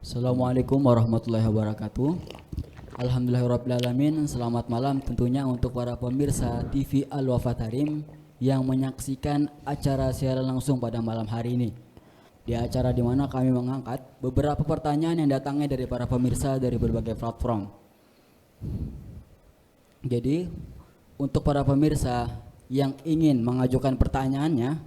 Assalamualaikum warahmatullahi wabarakatuh. Alhamdulillahirrabbilalamin. Selamat malam tentunya untuk para pemirsa TV Al-Wafa Tarim yang menyaksikan acara siaran langsung pada malam hari ini. Di acara di mana kami mengangkat beberapa pertanyaan yang datangnya dari para pemirsa dari berbagai platform. Jadi untuk para pemirsa yang ingin mengajukan pertanyaannya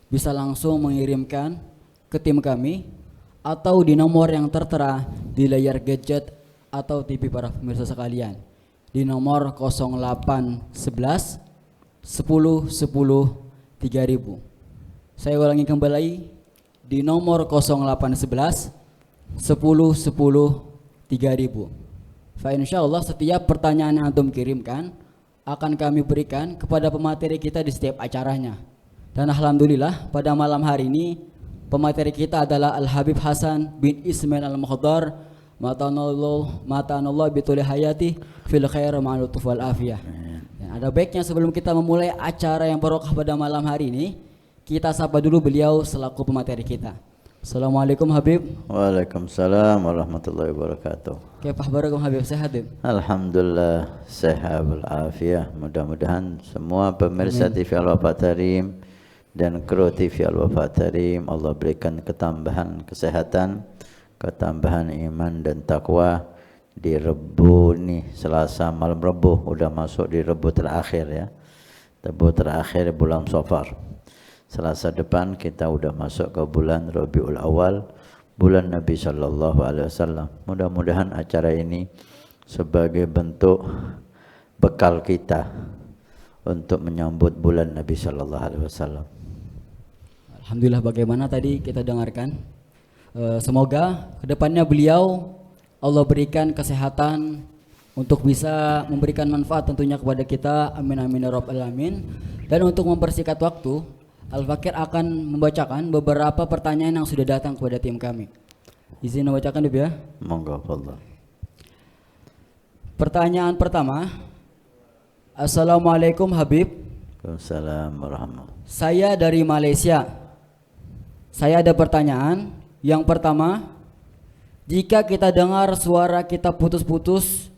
bisa langsung mengirimkan ke tim kami atau di nomor yang tertera di layar gadget atau TV para pemirsa sekalian di nomor 0811 10 10 3000. Saya ulangi kembali di nomor 0811 10 10 3000. Fa insyaallah setiap pertanyaan yang antum kirimkan akan kami berikan kepada pemateri kita di setiap acaranya. Dan alhamdulillah pada malam hari ini pemateri kita adalah Al-Habib Hasan bin Ismail Al-Mukhdar, matanallah bituli hayati fil khair ma'al lutuf wal afiyah. Ada baiknya sebelum kita memulai acara yang barokah pada malam hari ini, kita sapa dulu beliau selaku pemateri kita. Assalamualaikum Habib. Waalaikumsalam warahmatullahi wabarakatuh. Kepah barakum Habib, sehat Habib? Alhamdulillah sehat walafiat. Mudah-mudahan semua pemirsa TV Al-Wafa Tarim dan kru TV Al-Wafa Tarim Allah berikan ketambahan kesehatan, ketambahan iman dan takwa di Rebu nih, Selasa malam Rebu, udah masuk di Rebu terakhir ya. Rebu terakhir bulan Safar. Selasa depan kita udah masuk ke bulan Rabiul Awal, bulan Nabi sallallahu alaihi wasallam. Mudah-mudahan acara ini sebagai bentuk bekal kita untuk menyambut bulan Nabi sallallahu alaihi wasallam. Alhamdulillah, bagaimana tadi kita dengarkan. Semoga kedepannya beliau Allah berikan kesehatan untuk bisa memberikan manfaat tentunya kepada kita. Amin amin ya rabbal alamin. Dan untuk mempersingkat waktu, Al-Fakir akan membacakan beberapa pertanyaan yang sudah datang kepada tim kami. Izin membacakan Ibu ya. Monggo Allah. Pertanyaan pertama. Assalamualaikum Habib. Waalaikumsalam warahmatullahi. Saya dari Malaysia. Saya ada pertanyaan. Yang pertama, jika kita dengar suara kita putus-putus,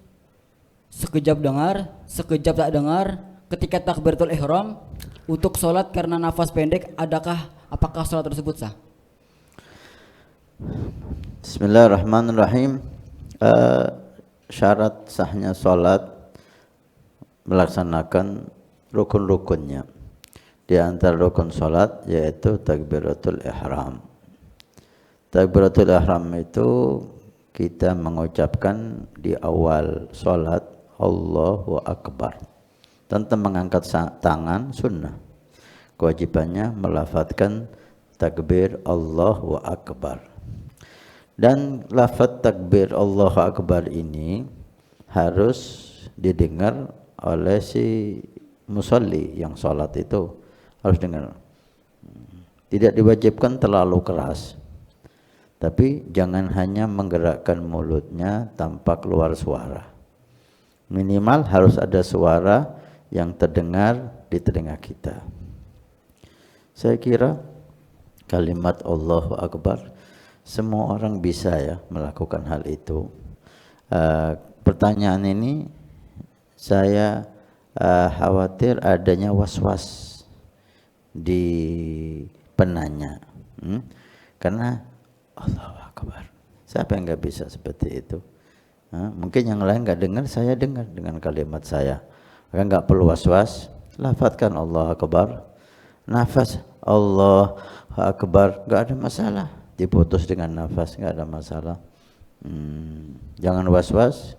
sekejap dengar, sekejap tak dengar, ketika takbiratul ihram untuk sholat karena nafas pendek, apakah sholat tersebut sah? Bismillahirrahmanirrahim. Syarat sahnya sholat melaksanakan rukun-rukunnya. Di antara rukun sholat yaitu takbiratul ihram. Takbiratul ihram itu kita mengucapkan di awal sholat Allahu Akbar. Tentang mengangkat tangan sunnah. Kewajibannya melafadzkan takbir Allahu Akbar. Dan lafaz takbir Allahu Akbar ini harus didengar oleh si musalli yang sholat itu, harus dengar. Tidak diwajibkan terlalu keras, tapi jangan hanya menggerakkan mulutnya tanpa keluar suara. Minimal harus ada suara yang terdengar di telinga kita. Saya kira kalimat Allahu Akbar semua orang bisa ya melakukan hal itu. Pertanyaan ini saya khawatir adanya was-was di penanya, karena Allahu Akbar. Siapa yang nggak bisa seperti itu? Mungkin yang lain nggak dengar, saya dengar dengan kalimat saya. Maka nggak perlu was-was, lafadzkan Allahu Akbar. Nafas Allahu Akbar, nggak ada masalah. Diputus dengan nafas, nggak ada masalah. Jangan was-was.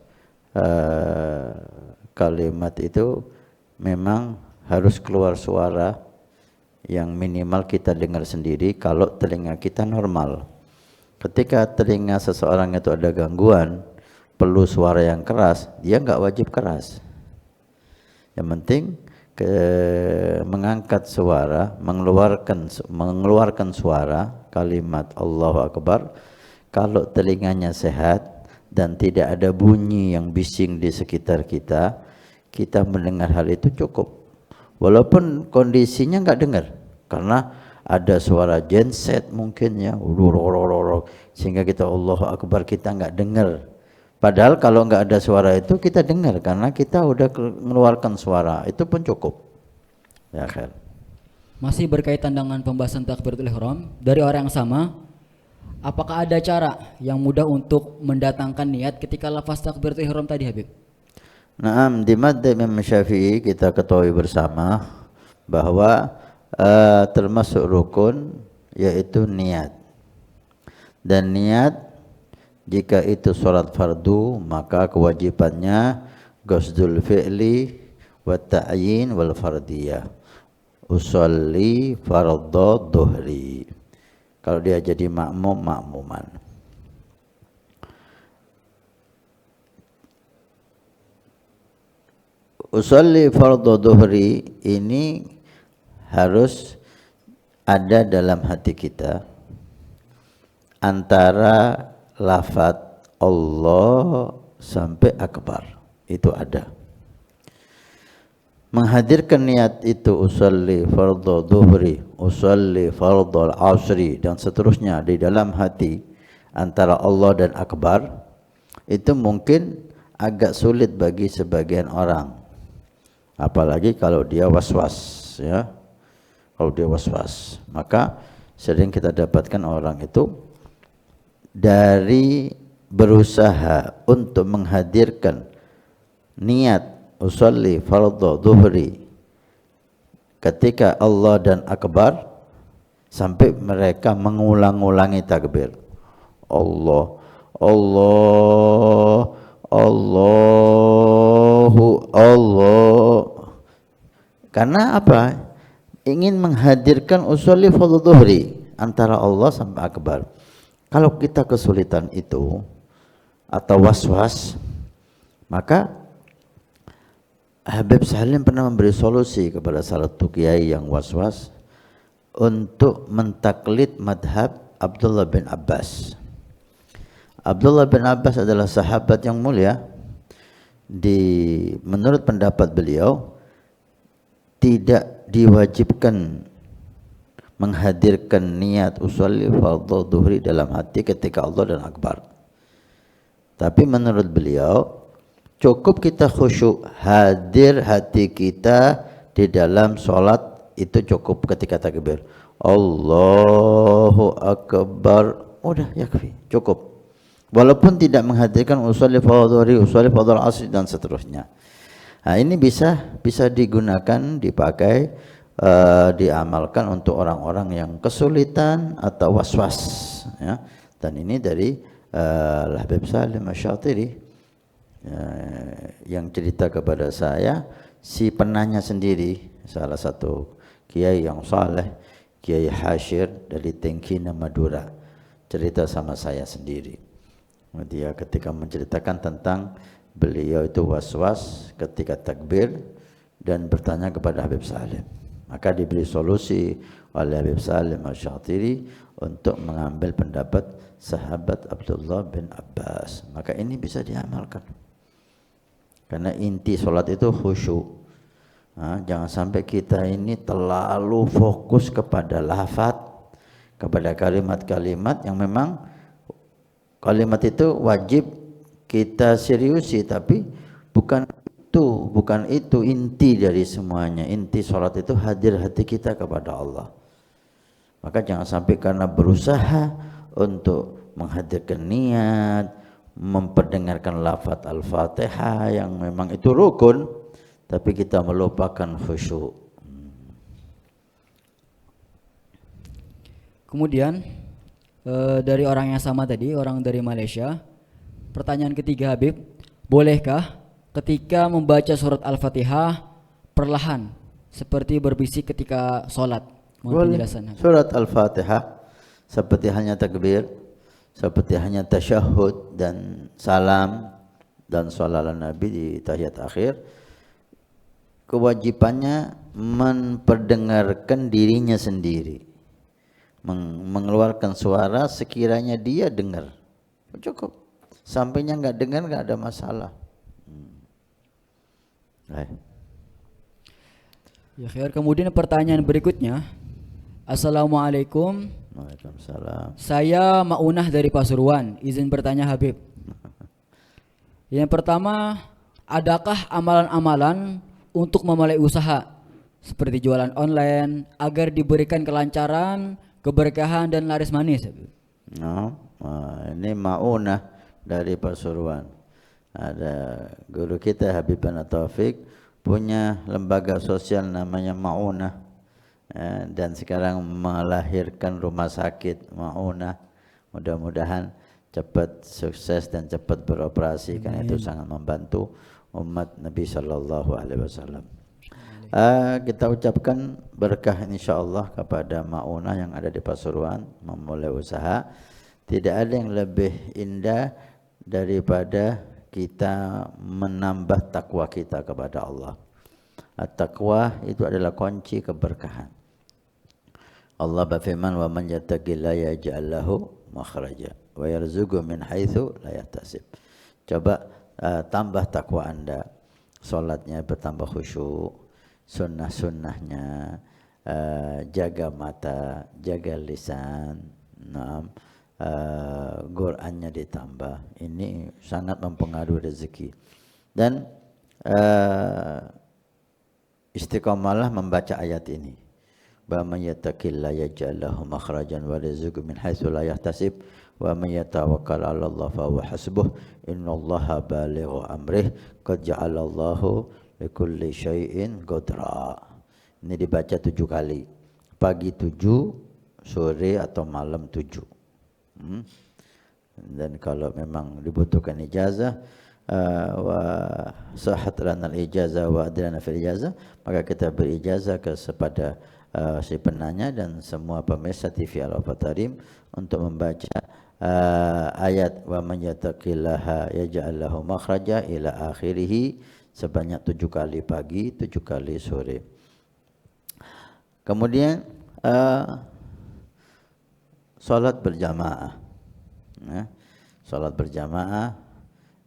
Kalimat itu memang harus keluar suara yang minimal kita dengar sendiri kalau telinga kita normal. Ketika telinga seseorang itu ada gangguan, perlu suara yang keras, dia nggak wajib keras. Yang penting mengangkat suara, mengeluarkan suara kalimat Allahu Akbar. Kalau telinganya sehat dan tidak ada bunyi yang bising di sekitar kita, kita mendengar hal itu cukup. Walaupun kondisinya nggak dengar, karena ada suara genset mungkin ya, sehingga kita Allahu Akbar kita nggak dengar. Padahal kalau nggak ada suara itu kita dengar karena kita udah mengeluarkan suara, itu pun cukup. Ya khair. Masih berkaitan dengan pembahasan takbiratul ihram dari orang yang sama, apakah ada cara yang mudah untuk mendatangkan niat ketika lafaz takbiratul ihram tadi, Habib? Naam, di madzhab Imam Syafi'i kita ketahui bersama bahwa termasuk rukun yaitu niat. Dan niat jika itu salat fardu maka kewajibannya qasdul fi'li wa ta'yin wal fardiyah. Usolli fardhu dhuhri. Kalau dia jadi makmum, makmuman. Usolli fardhu dhuhri ini harus ada dalam hati kita antara lafaz Allah sampai akbar, itu ada. Menghadirkan niat itu usolli fardhu dhuhri, usolli fardhu asri dan seterusnya di dalam hati antara Allah dan akbar, itu mungkin agak sulit bagi sebagian orang. Apalagi kalau dia was-was ya. Kalau dia was-was, maka sering kita dapatkan orang itu dari berusaha untuk menghadirkan niat usolli fardhu dhuhri ketika Allah dan akbar sampai mereka mengulang-ulangi takbir. Allah, Allah, Allahu Allah. Karena apa? Ingin menghadirkan usolli fardhu dhuhri antara Allah sampai akbar. Kalau kita kesulitan itu atau was-was, maka Habib Salim pernah memberi solusi kepada salah satu kiai yang was-was untuk mentaklid madhab Abdullah bin Abbas. Abdullah bin Abbas adalah sahabat yang mulia. Menurut pendapat beliau tidak diwajibkan menghadirkan niat usolli fardhu dhuhri dalam hati ketika Allah dan akbar. Tapi menurut beliau cukup kita khusyuk, hadir hati kita di dalam sholat itu cukup ketika takbir. Allahu Akbar, udah yakfi, cukup. Walaupun tidak menghadirkan usolli fardhu dhuhri, usolli fardhu asri dan seterusnya. Nah, ini bisa digunakan, dipakai, diamalkan untuk orang-orang yang kesulitan atau was-was ya. Dan ini dari Habib Salim Asy-Syatiri yang cerita kepada saya, si penanya sendiri, salah satu kiai yang saleh, Kiai Hashir dari Tengkina Madura, cerita sama saya sendiri. Dia ketika menceritakan tentang beliau itu was-was ketika takbir dan bertanya kepada Habib Salim, maka diberi solusi oleh Habib Salim Asy-Syatiri untuk mengambil pendapat sahabat Abdullah bin Abbas. Maka ini bisa diamalkan karena inti solat itu khusyuk. Jangan sampai kita ini terlalu fokus kepada lafaz, kepada kalimat-kalimat yang memang kalimat itu wajib kita seriusi, tapi bukan itu inti dari semuanya. Inti sholat itu hadir hati kita kepada Allah. Maka jangan sampai karena berusaha untuk menghadirkan niat, memperdengarkan lafaz Al-Fatihah yang memang itu rukun, tapi kita melupakan khusyuk. Kemudian dari orang yang sama tadi, orang dari Malaysia, pertanyaan ketiga, Habib, bolehkah ketika membaca surat Al-Fatihah perlahan seperti berbisik ketika sholat? Mohon penjelasan. Surat Al-Fatihah seperti hanya takbir, seperti hanya tasyahud dan salam dan sholawat Nabi di tahiyat akhir, kewajibannya memperdengarkan dirinya sendiri, mengeluarkan suara sekiranya dia dengar, cukup. Sampainya nggak dengar nggak ada masalah. Ya, kemudian pertanyaan berikutnya Assalamualaikum. Waalaikumsalam. Saya Maunah dari Pasuruan. Izin bertanya Habib. Yang pertama, adakah amalan-amalan untuk memulai usaha seperti jualan online agar diberikan kelancaran, keberkahan dan laris manis? No, ini Maunah dari Pasuruan. Ada guru kita Habib bin Taufik punya lembaga sosial namanya Maunah, dan sekarang melahirkan rumah sakit Maunah. Mudah-mudahan cepat sukses dan cepat beroperasi, karena itu sangat membantu umat Nabi Sallallahu Alaihi Wasallam. Kita ucapkan berkah insyaallah kepada Maunah yang ada di Pasuruan memulai usaha. Tidak ada yang lebih indah daripada kita menambah takwa kita kepada Allah. At-taqwa itu adalah kunci keberkahan. Allah berfirman, wa man yattaqillaha yaj'al lahu makhraja wa yarzuqhu min haitsu la yahtasib. Coba tambah takwa Anda, salatnya bertambah khusyuk, sunnah-sunnahnya, jaga mata, jaga lisan, Qurannya ditambah. Ini sangat mempengaruhi rezeki. Dan istiqamalah membaca ayat ini. Wa may yattaqillaha yaj'al lahu makhrajan wa yarzuqhu min haitsu la yahtasib wa may yatawakkal 'ala Allah fa huwa hasbuh innallaha balighu amrih qad ja'ala Allahu likulli syai'in qadra. Ini dibaca 7 kali. Pagi 7, sore atau malam 7. Dan kalau memang dibutuhkan ijazah, wa sahat lana al-ijazah wa adrana fil ijazah, maka kita beri ijazah kepada si penanya dan semua pemirsa TV Al-Wafatarim untuk membaca ayat wa man yattaqillaha yaj'al lahu makhraja ila akhirih sebanyak 7 kali pagi, 7 kali sore. Kemudian salat berjamaah. Salat berjamaah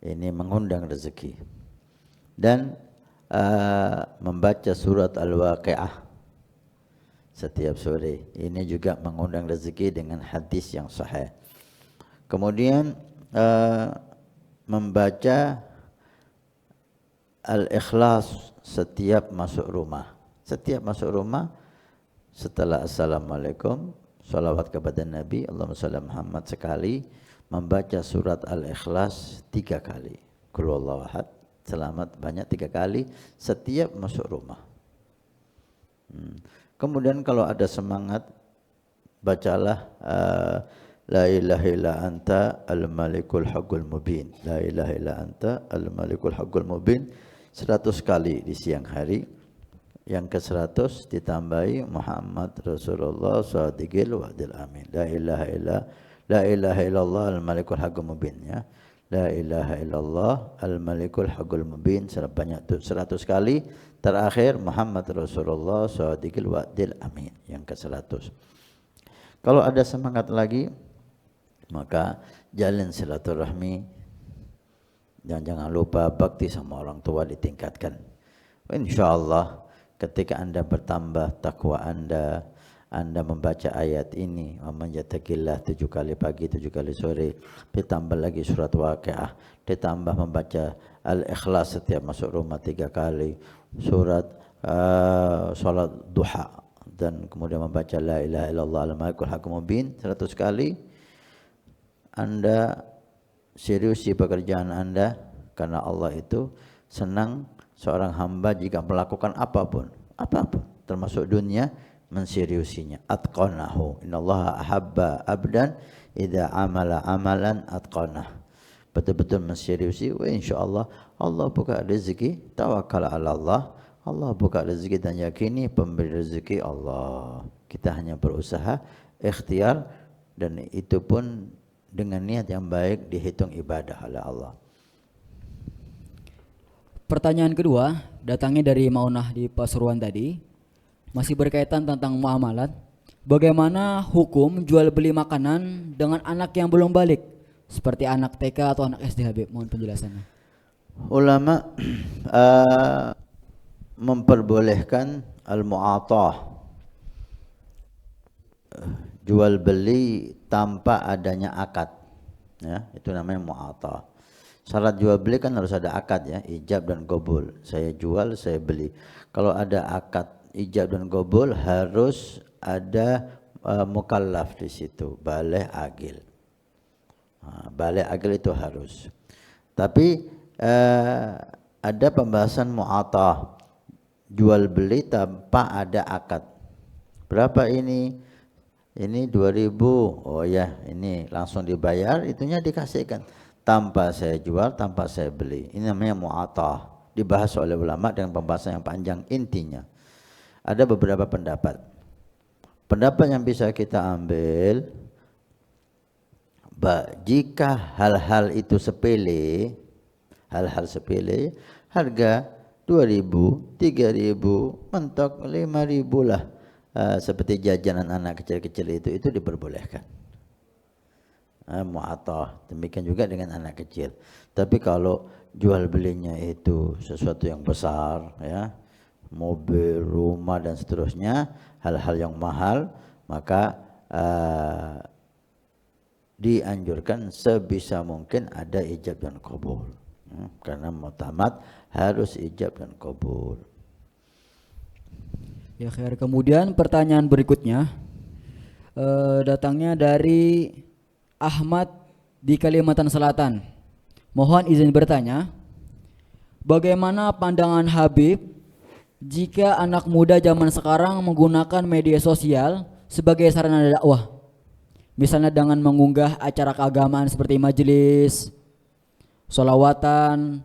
ini mengundang rezeki. Dan membaca surat Al-Waqiah setiap sore, ini juga mengundang rezeki dengan hadis yang sahih. Kemudian membaca Al-Ikhlas setiap masuk rumah. Setiap masuk rumah, setelah Assalamualaikum, salawat kepada Nabi, Allahumma salli Muhammad sekali, membaca surat Al-Ikhlas 3 kali. Qul huwallahu ahad, selamat banyak 3 kali setiap masuk rumah. Kemudian kalau ada semangat, bacalah la ilaha illa anta al-malikul haqqul mubin. La ilaha illa anta al-malikul haqqul mubin 100 kali di siang hari. Yang ke-100 ditambahi Muhammad Rasulullah Shadiqil Wa'dil Amin. La ilaha illallah al-malikul haqqul mubin, ya. La ilaha illallah al-malikul haqqul mubin sebanyak 100 kali. Terakhir Muhammad Rasulullah Shadiqil Wa'dil Amin, yang ke-100. Kalau ada semangat lagi, maka jalin silaturahmi dan jangan lupa bakti sama orang tua ditingkatkan. Insyaallah ketika Anda bertambah takwa Anda membaca ayat ini, wa man yattaqillah 7 kali pagi, 7 kali sore, ditambah lagi surat Waqiah, ditambah membaca Al-Ikhlas setiap masuk rumah 3 kali, surat salat duha, dan kemudian membaca la ilaha illallah al-malikul haqqul mubin 100 kali. Anda seriusi pekerjaan Anda, karena Allah itu senang seorang hamba jika melakukan apapun termasuk dunia, menseriusinya. Atqanahu, innallaha ahabba abdan idza amala amalan atqanah. Betul-betul menseriusi, wa insyaallah Allah buka rezeki. Tawakkal ala Allah, Allah buka rezeki, dan yakini pemberi rezeki Allah. Kita hanya berusaha, ikhtiar, dan itu pun dengan niat yang baik, dihitung ibadah oleh Allah. Pertanyaan kedua datangnya dari Maunah di Pasuruan tadi, masih berkaitan tentang muamalat. Bagaimana hukum jual beli makanan dengan anak yang belum balik, seperti anak TK atau anak SD, Habib? Mohon penjelasannya. Ulama memperbolehkan al-mu'atah, jual beli tanpa adanya akad, ya itu namanya mu'atah. Syarat jual beli kan harus ada akad ya, ijab dan qabul. Saya jual, saya beli. Kalau ada akad ijab dan qabul harus ada mukallaf di situ, baligh agil. Baligh agil itu harus. Tapi ada pembahasan mu'atah, jual beli tanpa ada akad. Berapa ini? Ini 2000. Oh ya, ini langsung dibayar, itunya dikasihkan. Tanpa saya jual, tanpa saya beli. Ini namanya mu'atah. Dibahas oleh ulama dengan pembahasan yang panjang. Intinya ada beberapa pendapat. Pendapat yang bisa kita ambil, jika hal-hal itu sepele, hal-hal sepele, harga 2000, 3000, mentok 5000 lah. Seperti jajanan anak kecil-kecil itu diperbolehkan. Mu'atah, demikian juga dengan anak kecil. Tapi kalau jual belinya itu sesuatu yang besar, ya, mobil, rumah dan seterusnya, hal-hal yang mahal, maka dianjurkan sebisa mungkin ada ijab dan qabul, karena mu'tamad harus ijab dan qabul. Ya khair. Kemudian pertanyaan berikutnya datangnya dari Ahmad di Kalimantan Selatan. Mohon izin bertanya, bagaimana pandangan Habib jika anak muda zaman sekarang menggunakan media sosial sebagai sarana dakwah? Misalnya dengan mengunggah acara keagamaan seperti majelis, sholawatan,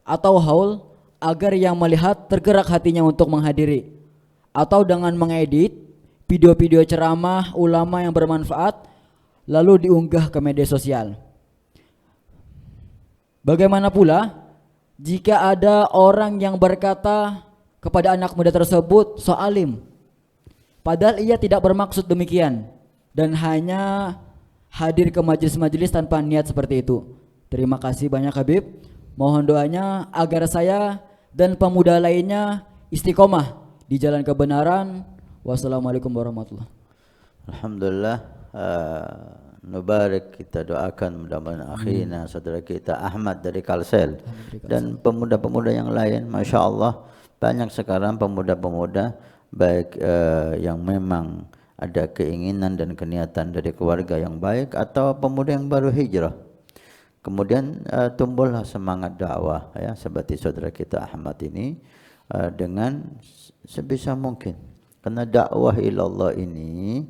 atau haul agar yang melihat tergerak hatinya untuk menghadiri, atau dengan mengedit video-video ceramah ulama yang bermanfaat lalu diunggah ke media sosial. Bagaimana pula jika ada orang yang berkata kepada anak muda tersebut so alim, padahal ia tidak bermaksud demikian dan hanya hadir ke majelis-majelis tanpa niat seperti itu. Terima kasih banyak Habib. Mohon doanya agar saya dan pemuda lainnya istiqomah di jalan kebenaran. Wassalamualaikum warahmatullahi wabarakatuh. Alhamdulillah. Nubarik, kita doakan mudah-mudahan akhirnya saudara kita Ahmad dari Kalsel dan pemuda-pemuda yang lain. Masya Allah, banyak sekarang pemuda-pemuda baik yang memang ada keinginan dan keniatan dari keluarga yang baik atau pemuda yang baru hijrah, kemudian tumbuhlah semangat dakwah, ya, seperti saudara kita Ahmad ini, dengan sebisa mungkin, karena dakwah ilallah ini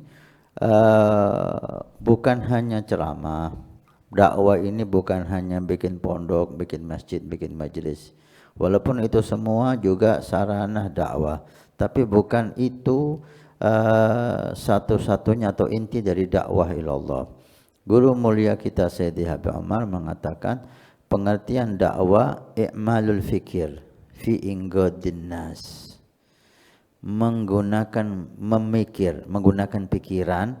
bukan hanya ceramah. Dakwah ini bukan hanya bikin pondok, bikin masjid, bikin majelis. Walaupun itu semua juga sarana dakwah, tapi bukan itu satu-satunya atau inti dari dakwah ilallah. Guru mulia kita Sayyidi Habib Umar mengatakan pengertian dakwah i'malul fikir fi inggodin nas, menggunakan pikiran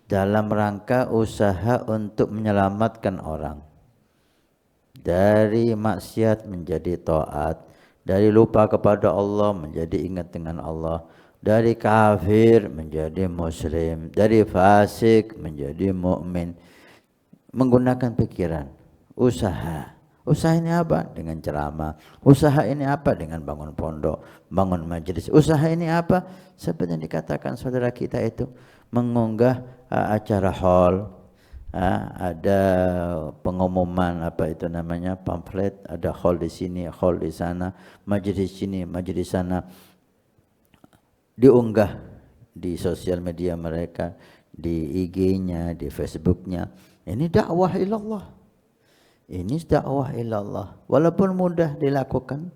dalam rangka usaha untuk menyelamatkan orang dari maksiat menjadi taat, dari lupa kepada Allah menjadi ingat dengan Allah, dari kafir menjadi muslim, dari fasik menjadi mukmin. Menggunakan pikiran, usaha. Usaha ini apa? Dengan ceramah. Usaha ini apa? Dengan bangun pondok, bangun majelis. Usaha ini apa? Seperti yang dikatakan saudara kita itu, mengunggah acara hall, ada pengumuman apa itu namanya, pamflet, ada hall di sini, hall di sana, majelis sini, majelis sana, diunggah di sosial media mereka, di IG-nya, di Facebook-nya. Ini dakwah ilallah. Ini dakwah ilallah, walaupun mudah dilakukan.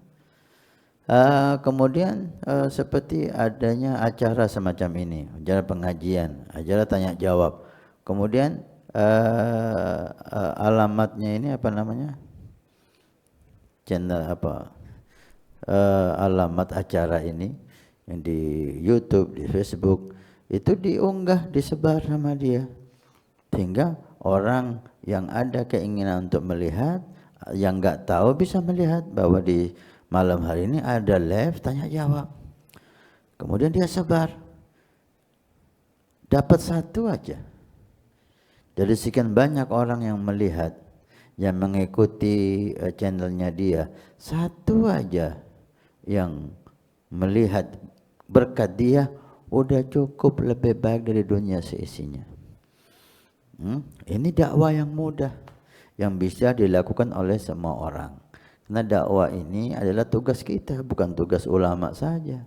Kemudian seperti adanya acara semacam ini, acara pengajian, acara tanya jawab. Kemudian alamatnya ini apa namanya? Channel apa? Alamat acara ini yang di YouTube, di Facebook itu diunggah, disebar sama dia, sehingga orang yang ada keinginan untuk melihat, yang enggak tahu bisa melihat bahwa di malam hari ini ada live tanya jawab. Kemudian dia sebar. dapat satu aja dari sekian banyak orang yang melihat, yang mengikuti channelnya dia, satu aja yang melihat berkat dia, udah cukup lebih baik dari dunia seisinya. Ini dakwah yang mudah, yang bisa dilakukan oleh semua orang. Karena dakwah ini adalah tugas kita, bukan tugas ulama saja.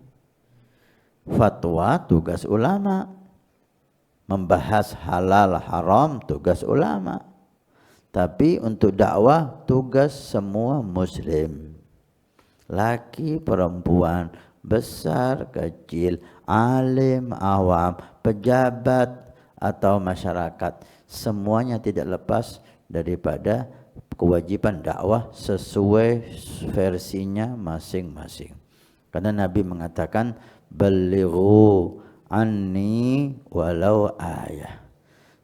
Fatwa tugas ulama, membahas halal haram tugas ulama. Tapi untuk dakwah tugas semua muslim, laki perempuan, besar kecil, alim awam, pejabat atau masyarakat, semuanya tidak lepas daripada kewajiban dakwah sesuai versinya masing-masing. Karena Nabi mengatakan balighu anni walau ayah,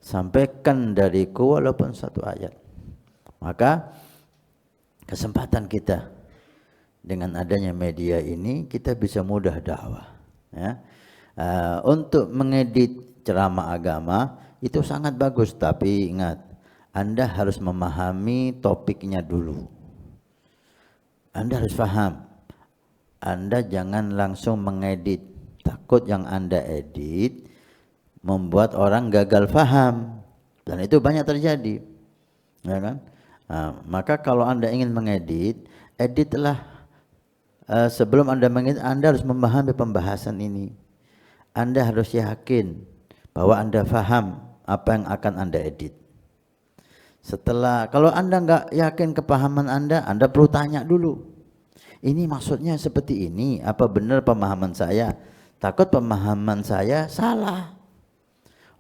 sampaikan dariku walaupun satu ayat. Maka kesempatan kita dengan adanya media ini, kita bisa mudah dakwah, ya. Untuk mengedit ceramah agama itu sangat bagus, tapi ingat, Anda harus memahami topiknya dulu. Anda harus paham. Anda jangan langsung mengedit, takut yang Anda edit membuat orang gagal paham, dan itu banyak terjadi, ya kan? Maka kalau Anda ingin mengedit, editlah sebelum Anda mengedit, Anda harus memahami pembahasan ini. Anda harus yakin bahwa Anda paham apa yang akan Anda edit. Setelah, kalau Anda nggak yakin kepahaman Anda perlu tanya dulu. Ini maksudnya seperti ini, apa benar pemahaman saya? Takut pemahaman saya salah.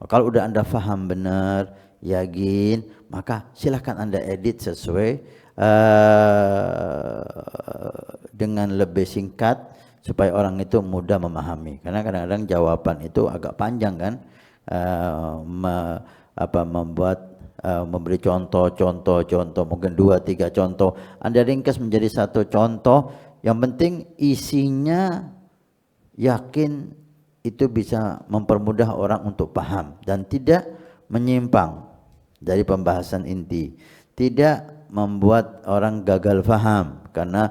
Kalau udah Anda paham benar, yakin, maka silahkan Anda edit sesuai dengan lebih singkat supaya orang itu mudah memahami. Karena kadang-kadang jawaban itu agak panjang kan, memberi contoh, mungkin 2-3 contoh. Anda ringkas menjadi satu contoh. Yang penting isinya yakin itu bisa mempermudah orang untuk paham dan tidak menyimpang dari pembahasan inti, tidak membuat orang gagal paham karena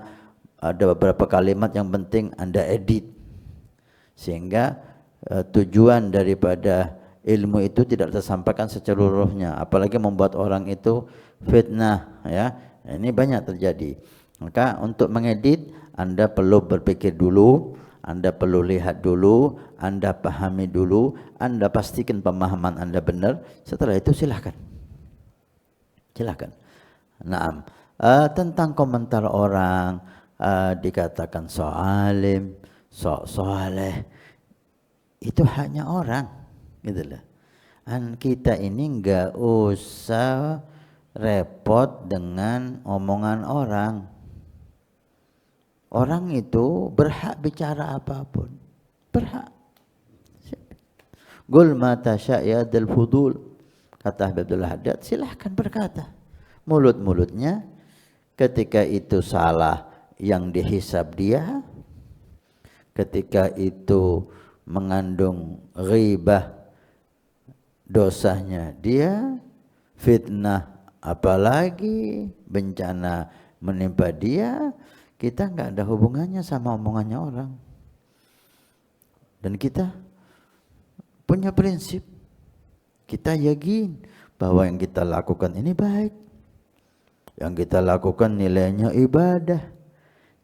ada beberapa kalimat yang penting Anda edit, sehingga tujuan daripada ilmu itu tidak tersampaikan seluruhnya, apalagi membuat orang itu fitnah, ya. Ini banyak terjadi. Maka untuk mengedit Anda perlu berpikir dulu, Anda perlu lihat dulu, Anda pahami dulu, Anda pastikan pemahaman Anda benar. Setelah itu silahkan. Naam. Tentang komentar orang, dikatakan sok alim, sok soleh, itu hanya orang, gitu loh. Kita ini enggak usah repot dengan omongan orang. Orang itu berhak bicara apapun, berhak. Qul ma tasya' ya dzal fudul, kata Abdullah Haddad, silahkan berkata. Mulut-mulutnya ketika itu salah yang dihisab dia, ketika itu mengandung ghibah dosanya dia, fitnah apalagi bencana menimpa dia, kita enggak ada hubungannya sama omongannya orang. Dan kita punya prinsip, kita yakin bahwa yang kita lakukan ini baik, yang kita lakukan nilainya ibadah,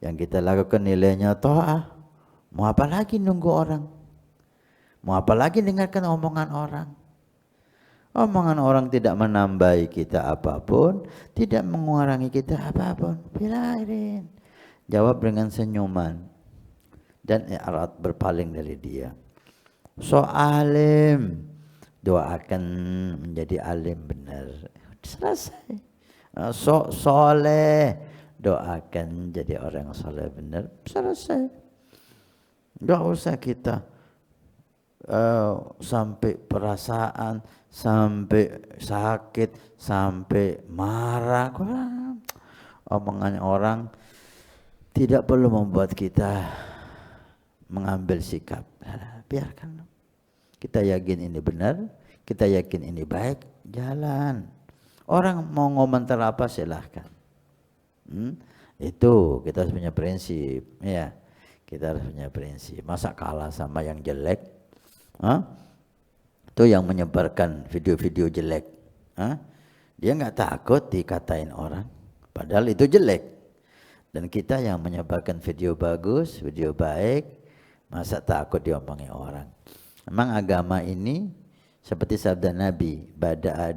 yang kita lakukan nilainya ta'ah. Mau apa lagi nunggu orang? Mau apa lagi dengarkan omongan orang? Omongan orang tidak menambahi kita apapun, tidak mengurangi kita apapun. Biarin. Jawab dengan senyuman dan i'rad, berpaling dari dia. So alim, doakan menjadi alim benar, selesai. So soleh, doakan jadi orang soleh benar, selesai. Enggak usah kita sampai perasaan, sampai sakit, sampai marah. Omongan orang tidak perlu membuat kita mengambil sikap. Biarkan. kita yakin ini benar, kita yakin ini baik, jalan. Orang mau ngomentar apa silahkan. Itu kita harus punya prinsip, ya. Kita harus punya prinsip. Masa kalah sama yang jelek? Itu yang menyebarkan video-video jelek. Dia nggak takut dikatain orang, padahal itu jelek. Dan kita yang menyebarkan video bagus, video baik, masa takut diomongi orang? Memang agama ini seperti sabda Nabi, bada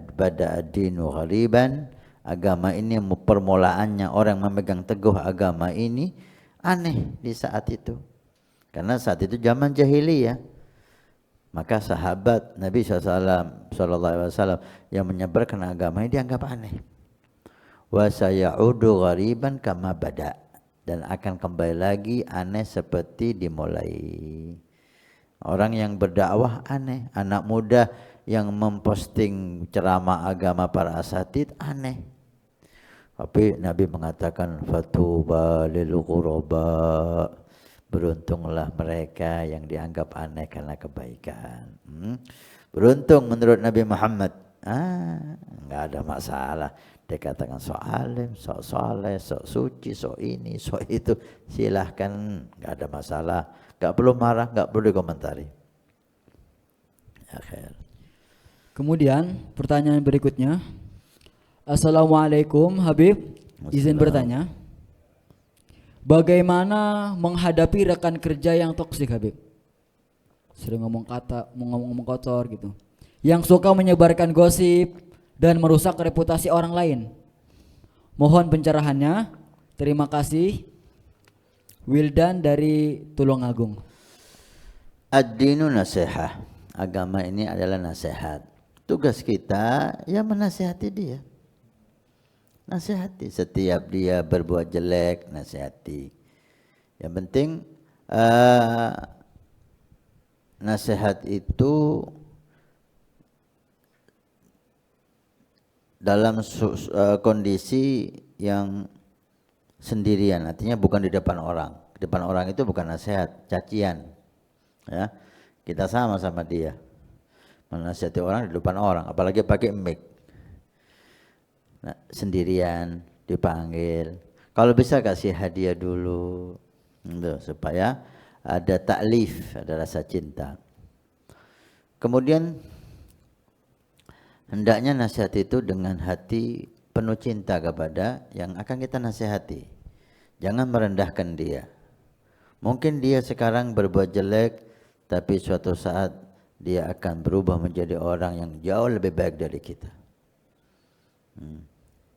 ad-dinu ghariban, agama ini permulaannya orang memegang teguh agama ini aneh di saat itu. Karena saat itu zaman jahiliyah. Maka sahabat Nabi SAW yang menyebarkan agama ini dianggap aneh. Wa sayaudu ghariban kama bada, dan akan kembali lagi aneh seperti dimulai. Orang yang berdakwah aneh, anak muda yang memposting ceramah agama para asatid aneh. Tapi Nabi mengatakan fatuba lil ghuraba, beruntunglah mereka yang dianggap aneh karena kebaikan. Beruntung menurut Nabi Muhammad. Enggak ada masalah. Dia katakan sok alim, sok soleh, sok suci, sok ini, sok itu, silahkan, enggak ada masalah. Enggak perlu marah, enggak perlu dikomentari. Akhir. Kemudian pertanyaan berikutnya. Assalamualaikum Habib, izin bertanya. Bagaimana menghadapi rekan kerja yang toksik, Habib? Sering ngomong kotor gitu. Yang suka menyebarkan gosip dan merusak reputasi orang lain. Mohon pencerahannya. Terima kasih. Wildan dari Tulungagung. Ad-dinu nasihah. Agama ini adalah nasihat. Tugas kita ya menasihati dia. Nasihati setiap dia berbuat jelek, nasihati. Yang penting nasihat itu dalam kondisi yang sendirian, artinya bukan di depan orang. Di depan orang itu bukan nasihat, cacian. Ya, kita sama dia. Menasihati orang di depan orang, apalagi pakai mic. Nah, sendirian dipanggil. Kalau bisa kasih hadiah dulu, supaya ada taklif, ada rasa cinta. Kemudian hendaknya nasihat itu dengan hati penuh cinta kepada yang akan kita nasihati. Jangan merendahkan dia. Mungkin dia sekarang berbuat jelek, tapi suatu saat dia akan berubah menjadi orang yang jauh lebih baik dari kita.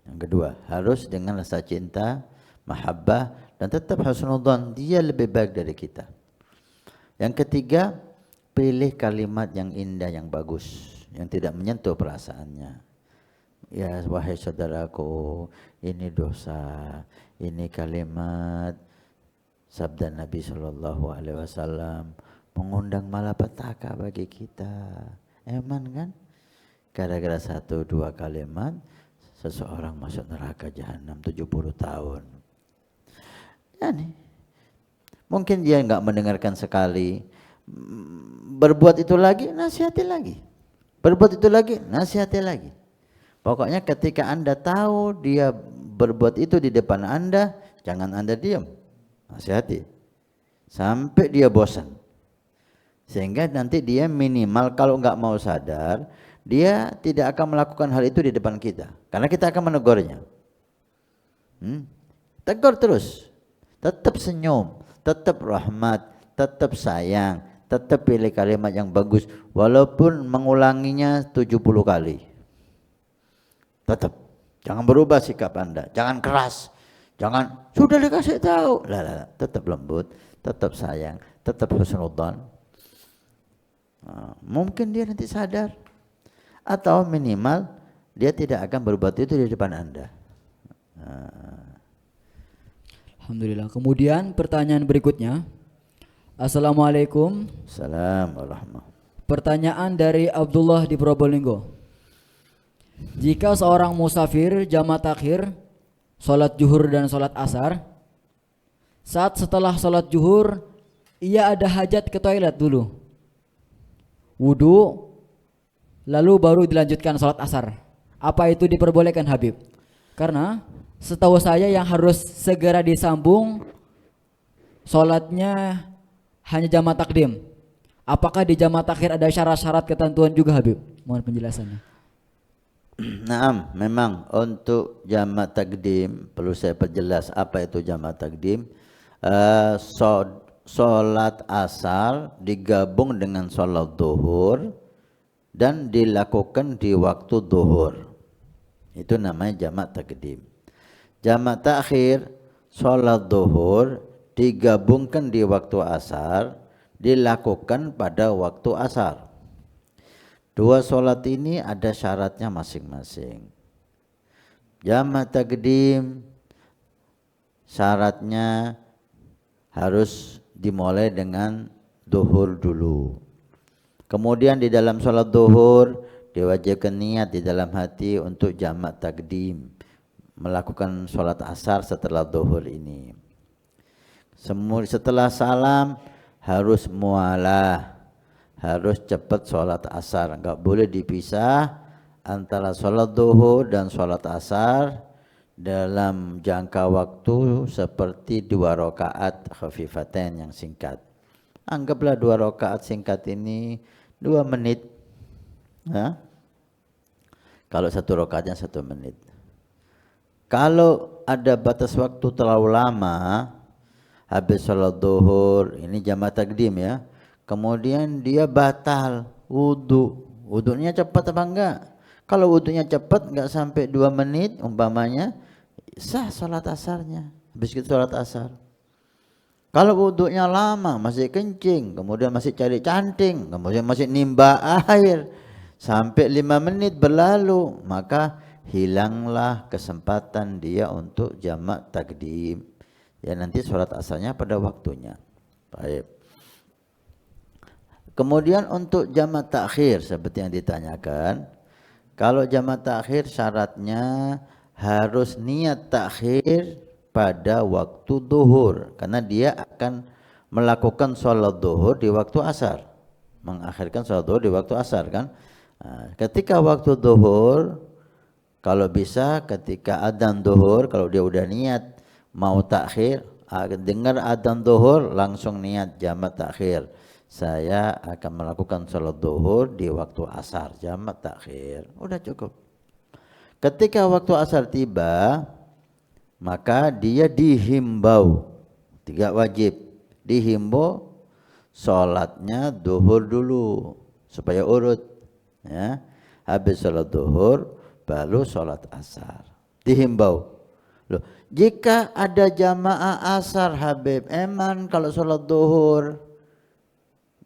Yang kedua, harus dengan rasa cinta, mahabbah, dan tetap husnudzon, dia lebih baik dari kita. Yang ketiga, pilih kalimat yang indah, yang bagus, yang tidak menyentuh perasaannya. Ya wahai saudaraku, ini dosa, ini kalimat sabda Nabi SAW mengundang malapetaka bagi kita. Eman kan? Gara-gara 1-2 kalimat seseorang masuk neraka jahanam 70 tahun. Yani, mungkin dia enggak mendengarkan sekali, berbuat itu lagi, nasihati lagi. Berbuat itu lagi, nasihati lagi. Pokoknya ketika Anda tahu dia berbuat itu di depan Anda, jangan Anda diam, nasihati sampai dia bosan. Sehingga nanti dia minimal kalau enggak mau sadar, dia tidak akan melakukan hal itu di depan kita, karena kita akan menegurnya. Tegur terus, tetap senyum, tetap rahmat, tetap sayang, tetap pilih kalimat yang bagus, walaupun mengulanginya 70 kali. Tetap, jangan berubah sikap Anda, jangan keras, jangan sudah dikasih tahu, tetap lembut, tetap sayang, tetap husnudzon. Mungkin dia nanti sadar, atau minimal dia tidak akan berbuat itu di depan Anda. Alhamdulillah. Kemudian pertanyaan berikutnya. Assalamualaikum. Assalamualaikum. Pertanyaan dari Abdullah di Probolinggo. Jika seorang musafir jamak takhir, sholat zuhur dan sholat asar, saat setelah sholat zuhur ia ada hajat ke toilet dulu, wudu, lalu baru dilanjutkan sholat asar. Apa itu diperbolehkan Habib? Karena setahu saya yang harus segera disambung sholatnya hanya jamaah takdim. Apakah di jamaah takhir ada syarat-syarat ketentuan juga Habib? Mohon penjelasannya. Naam, memang untuk jama' takdim perlu saya perjelas apa itu jama' takdim. Solat asar digabung dengan solat duhur dan dilakukan di waktu duhur. Itu namanya jama' takdim. Jama' takhir, solat duhur digabungkan di waktu asar, dilakukan pada waktu asar. Dua solat ini ada syaratnya masing-masing. Jama' takdim syaratnya harus dimulai dengan duhur dulu. Kemudian di dalam solat duhur diwajibkan niat di dalam hati untuk jama' takdim, melakukan solat asar setelah duhur ini. Setelah salam harus mualah, harus cepat sholat asar, enggak boleh dipisah antara sholat duhur dan sholat asar dalam jangka waktu seperti 2 rakaat khafifatain yang singkat. Anggaplah 2 rakaat singkat ini 2 menit. Nah, kalau 1 rakaatnya 1 menit. Kalau ada batas waktu terlalu lama, habis sholat duhur, ini jamaah takdim ya, kemudian dia batal wudu. Wudunya cepat apa enggak? Kalau wudunya cepat enggak sampai 2 menit umpamanya, sah salat asarnya. Habis itu salat asar. Kalau wudunya lama, masih kencing, kemudian masih cari canting, kemudian masih nimba air sampai 5 menit berlalu, maka hilanglah kesempatan dia untuk jama' takdim. Ya nanti salat asarnya pada waktunya. Baik. Kemudian untuk jama' takhir seperti yang ditanyakan, kalau jama' takhir syaratnya harus niat takhir pada waktu duhur, karena dia akan melakukan sholat duhur di waktu asar, mengakhirkan sholat duhur di waktu asar kan. Nah, ketika waktu duhur, kalau bisa ketika adzan duhur, kalau dia udah niat mau takhir, dengar adzan duhur langsung niat jama' takhir. Saya akan melakukan sholat duhur di waktu asar, jama' takhir. Udah cukup. Ketika waktu asar tiba, maka dia dihimbau, 3 wajib. Dihimbau sholatnya duhur dulu supaya urut. Ya. Habis sholat duhur baru sholat asar. Dihimbau. Loh, jika ada jamaah asar Habib, eman kalau sholat duhur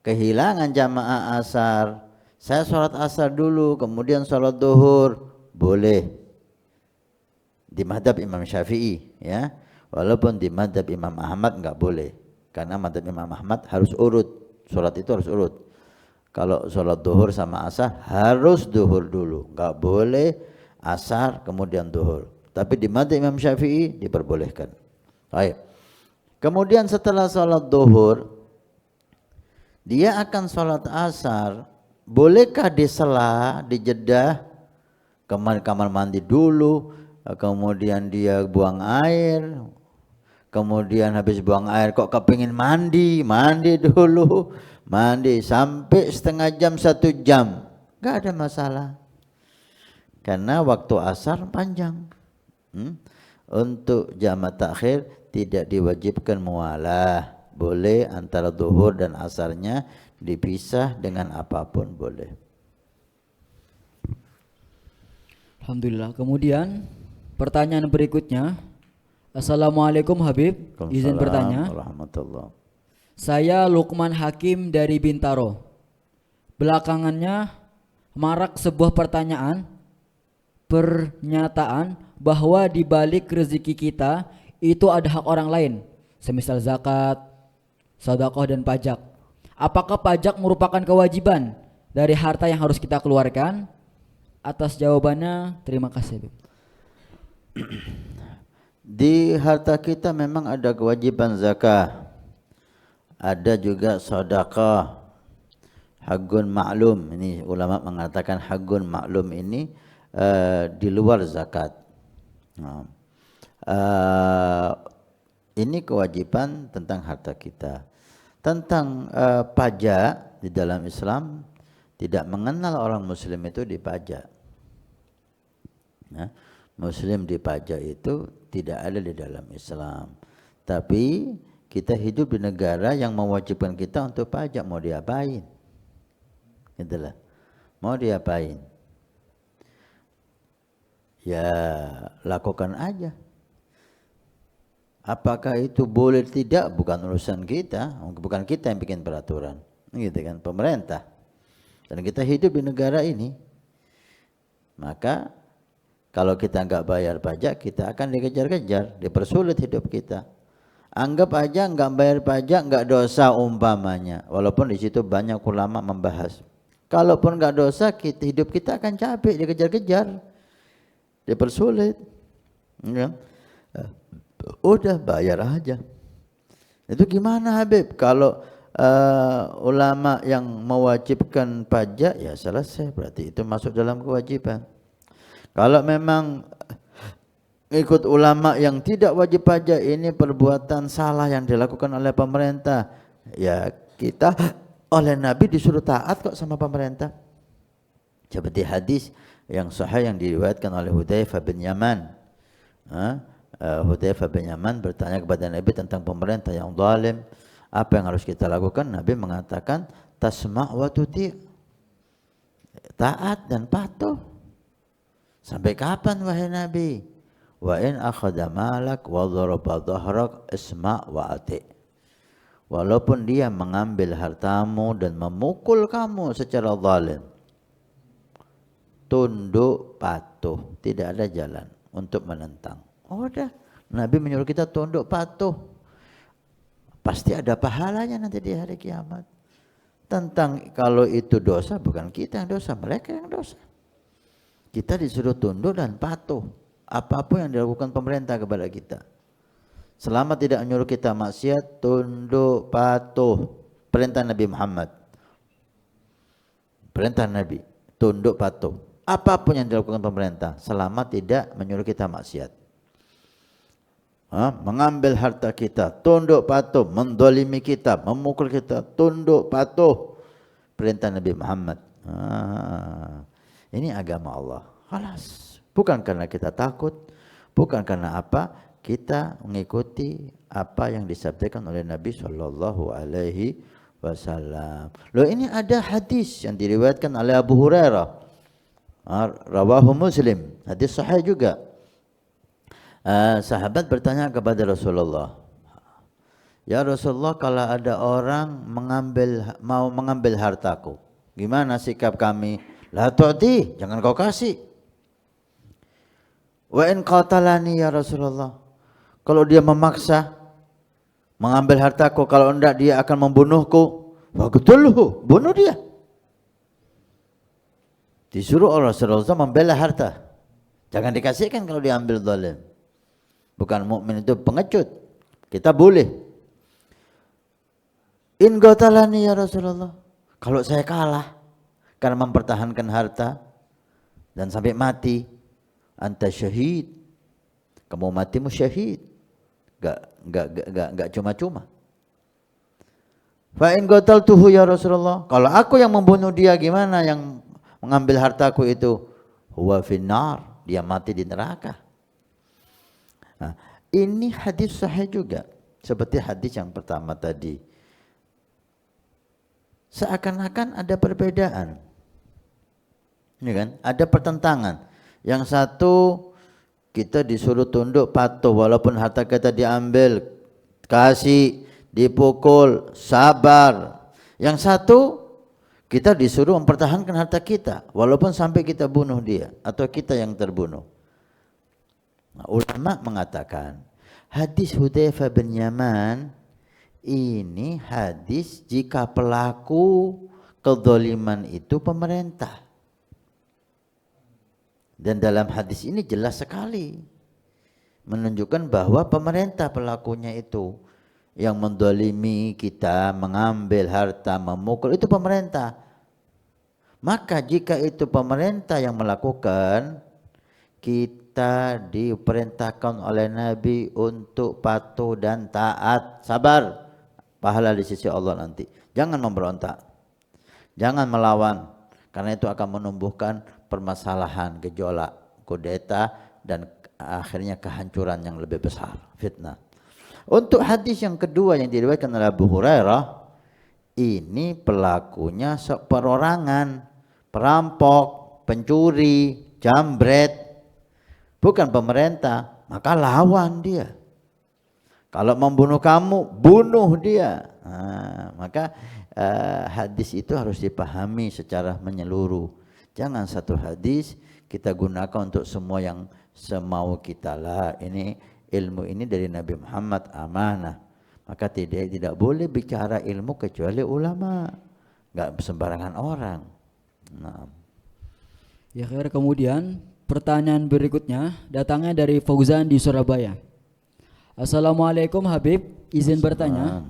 kehilangan jamaah asar, saya sholat asar dulu kemudian sholat duhur, boleh di madhab Imam Syafi'i ya, walaupun di madhab Imam Ahmad enggak boleh, karena madhab Imam Ahmad harus urut, sholat itu harus urut. Kalau sholat duhur sama asar harus duhur dulu, enggak boleh asar kemudian duhur. Tapi di madhab Imam Syafi'i diperbolehkan. Baik. Kemudian setelah sholat duhur dia akan sholat asar, bolehkah disela, dijedah, kamar mandi dulu, kemudian dia buang air, kemudian habis buang air kok kepingin mandi, mandi dulu, mandi sampai setengah jam, 1 jam, gak ada masalah, karena waktu asar panjang. Untuk jama' takhir tidak diwajibkan mualah, boleh antara duhur dan asarnya dipisah dengan apapun boleh. Alhamdulillah. Kemudian pertanyaan berikutnya, Assalamualaikum Habib, izin bertanya. Warahmatullah. Saya Lukman Hakim dari Bintaro. Belakangannya marak sebuah pernyataan bahwa di balik rezeki kita itu ada hak orang lain, semisal zakat, sedekah dan pajak. Apakah pajak merupakan kewajiban dari harta yang harus kita keluarkan? Atas jawabannya terima kasih. Di harta kita memang ada kewajiban zakat, ada juga sedekah, Haqqun ma'lum, ini ulama mengatakan haqqun ma'lum ini di luar zakat. Nah, ini kewajiban tentang harta kita. Tentang pajak di dalam Islam tidak mengenal orang muslim itu dipajak. Nah, muslim dipajak itu tidak ada di dalam Islam. Tapi kita hidup di negara yang mewajibkan kita untuk pajak, mau diapain? Itulah. Mau diapain? Ya lakukan aja. Apakah itu boleh tidak bukan urusan kita, bukan kita yang bikin peraturan, gitu kan, pemerintah. Dan kita hidup di negara ini, maka kalau kita nggak bayar pajak, kita akan dikejar-kejar, dipersulit hidup kita. Anggap aja nggak bayar pajak nggak dosa umpamanya, walaupun di situ banyak ulama membahas. Kalaupun nggak dosa, hidup kita akan capek, dikejar-kejar, dipersulit. Ya. Udah bayar aja. Itu gimana Habib? Kalau ulama yang mewajibkan pajak, ya selesai, berarti itu masuk dalam kewajiban. Kalau memang ikut ulama yang tidak wajib pajak, ini perbuatan salah yang dilakukan oleh pemerintah, ya kita oleh Nabi disuruh taat kok sama pemerintah. Seperti hadis yang sahih yang diriwayatkan oleh Hudzaifah bin Yaman. Hudzaifah bin Yaman bertanya kepada Nabi tentang pemerintah yang zalim, apa yang harus kita lakukan? Nabi mengatakan tasma' wa tuti', taat dan patuh. Sampai kapan wahai Nabi? Wa in akhadha malak wa dharaba dhahrak isma' wa ati'. Walaupun dia mengambil hartamu dan memukul kamu secara zalim, tunduk patuh, tidak ada jalan untuk menentang. Udah, Nabi menyuruh kita tunduk patuh. Pasti ada pahalanya nanti di hari kiamat. Tentang kalau itu dosa, bukan kita yang dosa, mereka yang dosa. Kita disuruh tunduk dan patuh apapun yang dilakukan pemerintah kepada kita. Selama tidak menyuruh kita maksiat, tunduk patuh. Perintah Nabi Muhammad. Perintah Nabi, tunduk patuh. Apapun yang dilakukan pemerintah, selama tidak menyuruh kita maksiat. Mengambil harta kita, tunduk patuh. Mendolimi kita, memukul kita, tunduk patuh. Perintah Nabi Muhammad. Ini agama Allah. Khalas. Bukan karena kita takut, bukan karena apa, kita mengikuti apa yang disabdakan oleh Nabi Shallallahu Alaihi Wasallam. Loh, ini ada hadis yang diriwayatkan oleh Abu Hurairah, rawahu Muslim, hadis sahih juga. Sahabat bertanya kepada Rasulullah, ya Rasulullah, kalau ada orang mau mengambil hartaku, gimana sikap kami? La tu'ti, jangan kau kasih. Wa in qatalani ya Rasulullah, kalau dia memaksa mengambil hartaku, kalau enggak dia akan membunuhku, waqtulhu, bunuh dia. Disuruh oleh Rasulullah membela harta, jangan dikasihkan kalau diambil zalim. Bukan mukmin itu pengecut, kita boleh. In qatalani ya Rasulullah, kalau saya kalah karena mempertahankan harta dan sampai mati, anta syahid, kamu matimu syahid, enggak cuma-cuma. Fa in qataltuhu ya Rasulullah, kalau aku yang membunuh dia, gimana yang mengambil hartaku itu? Huwa finnar, dia mati di neraka. Nah, ini hadis sahih juga, seperti hadis yang pertama tadi. Seakan-akan ada perbedaan, ini kan? Ada pertentangan. Yang satu kita disuruh tunduk patuh, walaupun harta kita diambil, kasih, dipukul, sabar. Yang satu kita disuruh mempertahankan harta kita, walaupun sampai kita bunuh dia atau kita yang terbunuh. Nah, ulama mengatakan hadis Hudzaifah bin Yaman ini hadis jika pelaku kezaliman itu pemerintah. Dan dalam hadis ini jelas sekali menunjukkan bahwa pemerintah pelakunya itu, yang mendolimi kita, mengambil harta, memukul, itu pemerintah. Maka jika itu pemerintah yang melakukan, kita diperintahkan oleh Nabi untuk patuh dan taat, sabar, pahala di sisi Allah nanti. Jangan memberontak, jangan melawan, karena itu akan menumbuhkan permasalahan, gejolak, kudeta, dan akhirnya kehancuran yang lebih besar, fitnah. Untuk hadis yang kedua yang diriwayatkan oleh Abu Hurairah, ini pelakunya perorangan, perampok, pencuri, jambret, bukan pemerintah, maka lawan dia. Kalau membunuh kamu, bunuh dia. Maka hadis itu harus dipahami secara menyeluruh. Jangan satu hadis kita gunakan untuk semua yang semau kita lah. Ini ilmu ini dari Nabi Muhammad, amanah. Maka tidak boleh bicara ilmu kecuali ulama, nggak sembarangan orang. Nah. Ya khair, kemudian pertanyaan berikutnya datangnya dari Fauzan di Surabaya. Assalamualaikum Habib, izin bertanya,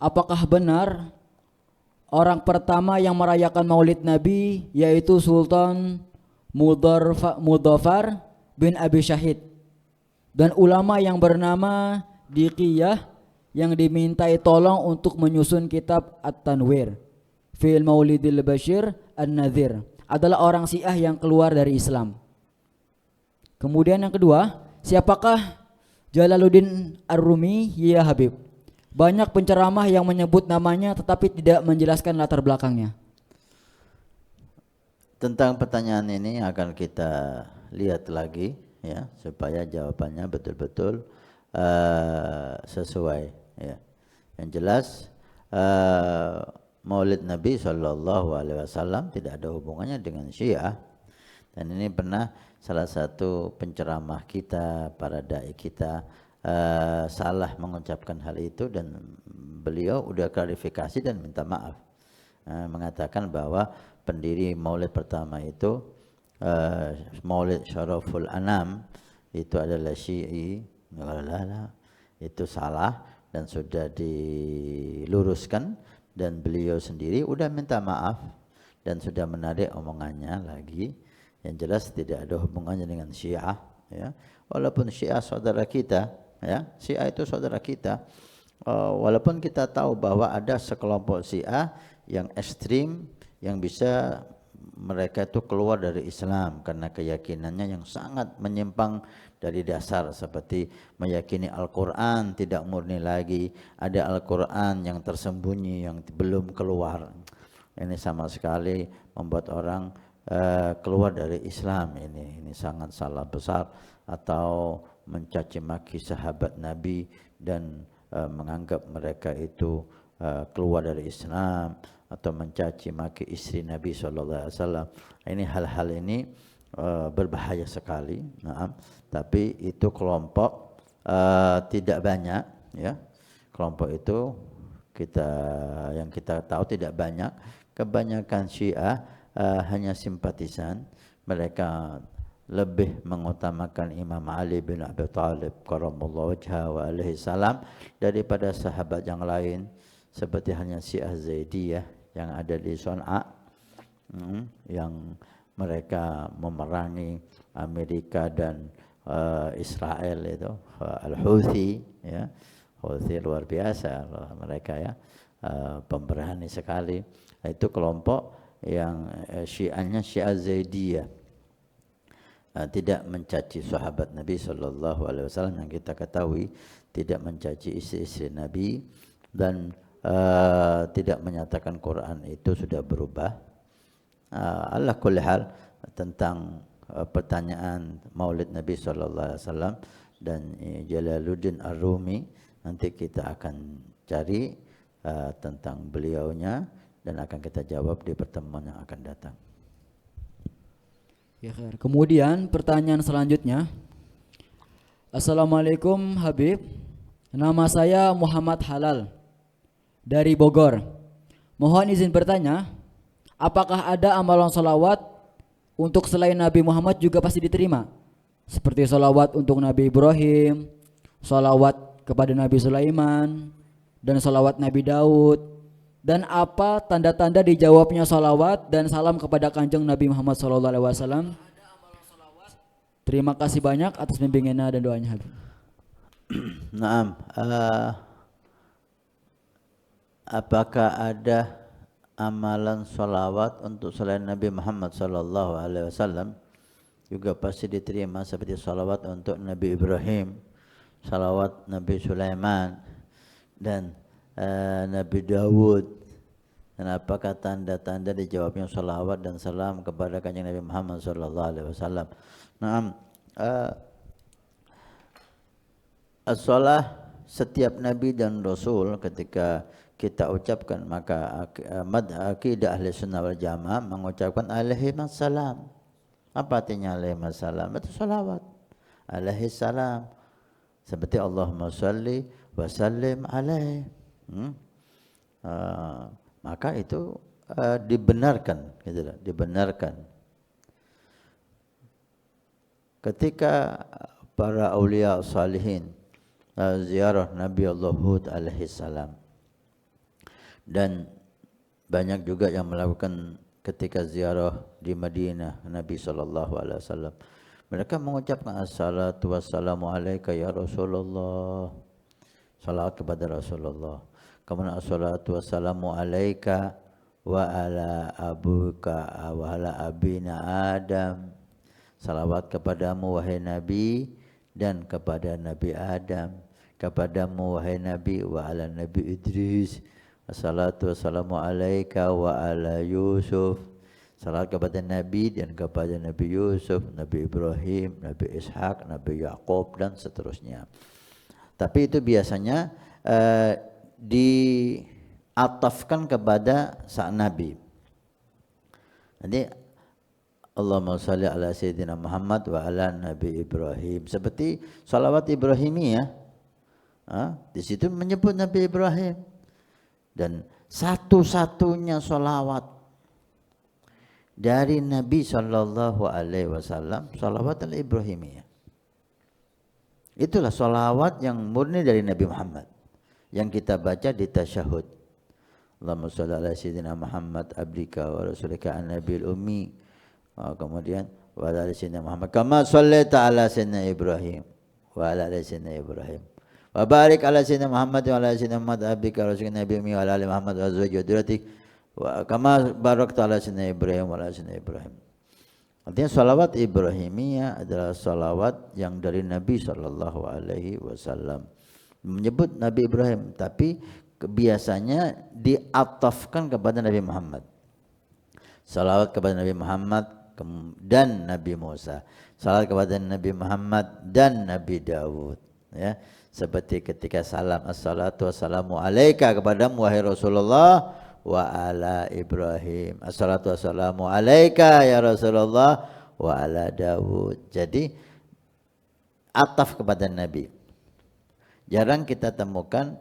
apakah benar orang pertama yang merayakan Maulid Nabi yaitu Sultan Mudhafar bin Abi Syahid dan ulama yang bernama Diqiyah yang dimintai tolong untuk menyusun kitab At-Tanwir fil Maulidil Bashir An-Nadhir adalah orang Syiah yang keluar dari Islam? Kemudian yang kedua, siapakah Jalaluddin Ar-Rumi ya Habib? Banyak penceramah yang menyebut namanya tetapi tidak menjelaskan latar belakangnya. Tentang pertanyaan ini akan kita lihat lagi ya, supaya jawabannya betul-betul sesuai ya. Yang jelas Maulid Nabi SAW tidak ada hubungannya dengan Syiah. Dan ini pernah salah satu penceramah kita, para dai kita salah mengucapkan hal itu, dan beliau udah klarifikasi dan minta maaf. Mengatakan bahwa pendiri Maulid pertama itu Maulid Syaraful Anam itu adalah Syi'i. Itu salah dan sudah diluruskan, dan beliau sendiri udah minta maaf dan sudah menarik omongannya lagi. Yang jelas tidak ada hubungannya dengan Syiah ya. Walaupun Syiah saudara kita ya, Syiah itu saudara kita. Walaupun kita tahu bahwa ada sekelompok Syiah yang ekstrim yang bisa mereka itu keluar dari Islam karena keyakinannya yang sangat menyimpang dari dasar, seperti meyakini Al-Quran tidak murni lagi, ada Al-Quran yang tersembunyi yang belum keluar. Ini sama sekali membuat orang keluar dari Islam. Ini sangat salah besar. Atau mencaci maki sahabat Nabi dan menganggap mereka itu keluar dari Islam, atau mencaci maki istri Nabi SAW. Ini hal-hal ini berbahaya sekali. Nah, tapi itu kelompok tidak banyak ya. Kelompok itu yang kita tahu tidak banyak. Kebanyakan Syiah hanya simpatisan. Mereka lebih mengutamakan Imam Ali bin Abi Thalib karramallahu wajhahu wa alaihi salam daripada sahabat yang lain, seperti hanya Syiah Zaidiyah yang ada di Son'a, yang mereka memerangi Amerika dan Israel itu, Al-Houthi ya. Houthi luar biasa mereka ya, pemberani sekali. Itu kelompok yang Syiahnya Syiah Zaidiyah, tidak mencaci sahabat Nabi SAW yang kita ketahui, tidak mencaci istri-istri Nabi, dan tidak menyatakan Quran itu sudah berubah. Ala kulli hal, tentang pertanyaan Maulid Nabi SAW dan Jalaluddin Ar-Rumi, nanti kita akan cari tentang beliaunya dan akan kita jawab di pertemuan yang akan datang. Ya, kemudian pertanyaan selanjutnya. Assalamualaikum Habib, nama saya Muhammad Halal dari Bogor. Mohon izin bertanya, apakah ada amalan salawat untuk selain Nabi Muhammad juga pasti diterima? Seperti salawat untuk Nabi Ibrahim, salawat kepada Nabi Sulaiman, dan salawat Nabi Daud, Dan apa tanda-tanda dijawabnya salawat dan salam kepada Kanjeng Nabi Muhammad SAW? Terima kasih banyak atas bimbingannya dan doanya Habib. Naam. Apakah ada amalan salawat untuk selain Nabi Muhammad sallallahu alaihi wasallam? Juga pasti diterima seperti salawat untuk Nabi Ibrahim, salawat Nabi Sulaiman dan Nabi Dawud. Dan apakah tanda-tanda dijawabnya salawat dan salam kepada Kanjeng Nabi Muhammad sallallahu alaihi wasallam? Naam. As-salah setiap nabi dan rasul ketika kita ucapkan, maka akidah ahli sunnah wal jamaah mengucapkan alaihi salam. Apa artinya alaihi salam? Itu salawat. Alaihi salam. Seperti Allahumma salli wa sallim alaihi. Maka itu dibenarkan, gitu, dibenarkan. Ketika para aulia salihin ziarah Nabi Allah Hud alaihi salam, dan banyak juga yang melakukan ketika ziarah di Madinah Nabi sallallahu alaihi wasallam, mereka mengucapkan assalatu wassalamu alaika ya Rasulullah, salawat kepada Rasulullah. Kemudian assalatu wassalamu alaika wa ala abuka wa ala abina Adam, salawat kepadamu wahai Nabi dan kepada Nabi Adam, kepadamu wahai Nabi wa ala Nabi Idris. Assalatu wassalamu alaika wa ala Yusuf, salat kepada Nabi dan kepada Nabi Yusuf, Nabi Ibrahim, Nabi Ishak, Nabi Yaqub dan seterusnya. Tapi itu biasanya diatafkan kepada sang Nabi. Nanti Allahumma salli ala Sayyidina Muhammad wa ala Nabi Ibrahim. Seperti salawat Ibrahimiyah, di situ menyebut Nabi Ibrahim. Dan satu-satunya salawat dari Nabi sallallahu alaihi wasallam salawat al-Ibrahimiyah. Itulah salawat yang murni dari Nabi Muhammad yang kita baca di tasyahud. Allahumma shalli ala sayyidina Muhammad abdika wa rasulika an-nabiyil ummi. Kemudian wa ala sayyidina Muhammad kama shallaita ala sayyidina Ibrahim wa ala sayyidina Ibrahim. Wa barik ala sayyidina Muhammad wa ala sayyidina Muhammad abdika wa rasulika nabiyil ummi wa ala ali Muhammad wa azwajihi wa dzurriyyatihi wa kama barakta ala sayyidina Ibrahim wa ala sayyidina Ibrahim. Artinya salawat Ibrahimiyah adalah salawat yang dari Nabi sallallahu alaihi wasallam. Menyebut Nabi Ibrahim, tapi biasanya diatafkan kepada Nabi Muhammad. Salawat kepada Nabi Muhammad dan Nabi Musa. Salawat kepada Nabi Muhammad dan Nabi Dawud. Ya, seperti ketika salam assalatu wassalamu alaika kepadamu wahai Rasulullah wa ala Ibrahim. Assalatu wassalamu alaika ya Rasulullah wa ala Dawud. Jadi ataf kepada Nabi. Jarang kita temukan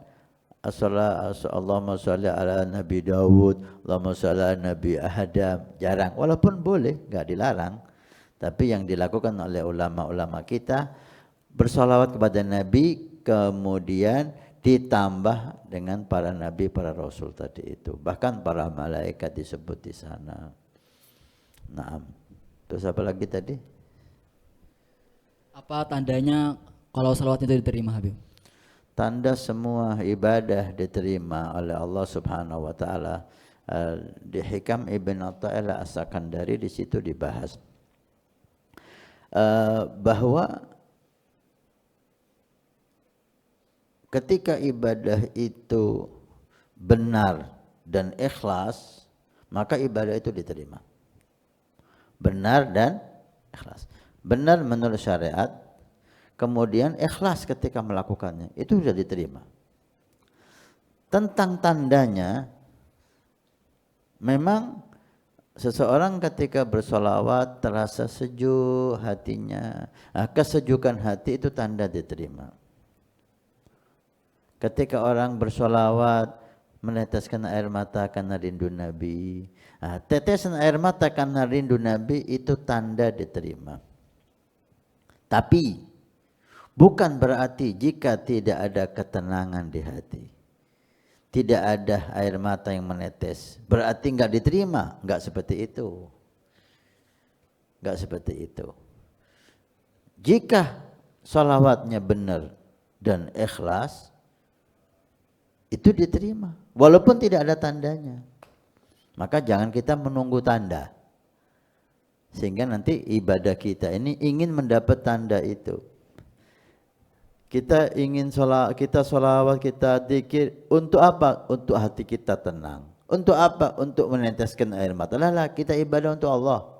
Allahumma sholli ala Nabi Dawud, Allahumma sholli ala Nabi Adam. Jarang, walaupun boleh, enggak dilarang. Tapi yang dilakukan oleh ulama-ulama kita bersolawat kepada Nabi, kemudian ditambah dengan para nabi, para rasul tadi itu. Bahkan para malaikat disebut di sana. Nah, terus apa lagi tadi? Apa tandanya kalau salawat itu diterima Habib? Tanda semua ibadah diterima oleh Allah Subhanahu wa taala. Di Hikam Ibn Athaillah As-Sakandari di situ dibahas bahwa ketika ibadah itu benar dan ikhlas, maka ibadah itu diterima. Benar dan ikhlas. Benar menurut syariat, kemudian ikhlas ketika melakukannya, itu sudah diterima. Tentang tandanya, memang seseorang ketika bersolawat terasa sejuk hatinya. Nah, kesejukan hati itu tanda diterima. Ketika orang bersolawat meneteskan air mata karena rindu Nabi. Nah, tetesan air mata karena rindu Nabi itu tanda diterima. Tapi bukan berarti jika tidak ada ketenangan di hati. tidak ada air mata yang menetes, berarti enggak diterima. Enggak seperti itu. Enggak seperti itu. Jika sholawatnya benar dan ikhlas, itu diterima. Walaupun tidak ada tandanya. Maka jangan kita menunggu tanda. Sehingga nanti ibadah kita ini ingin mendapat tanda itu. Kita ingin kita sholawat, kita dzikir untuk apa? Untuk hati kita tenang. Untuk apa? Untuk meneteskan air mata. Lah, kita ibadah untuk Allah.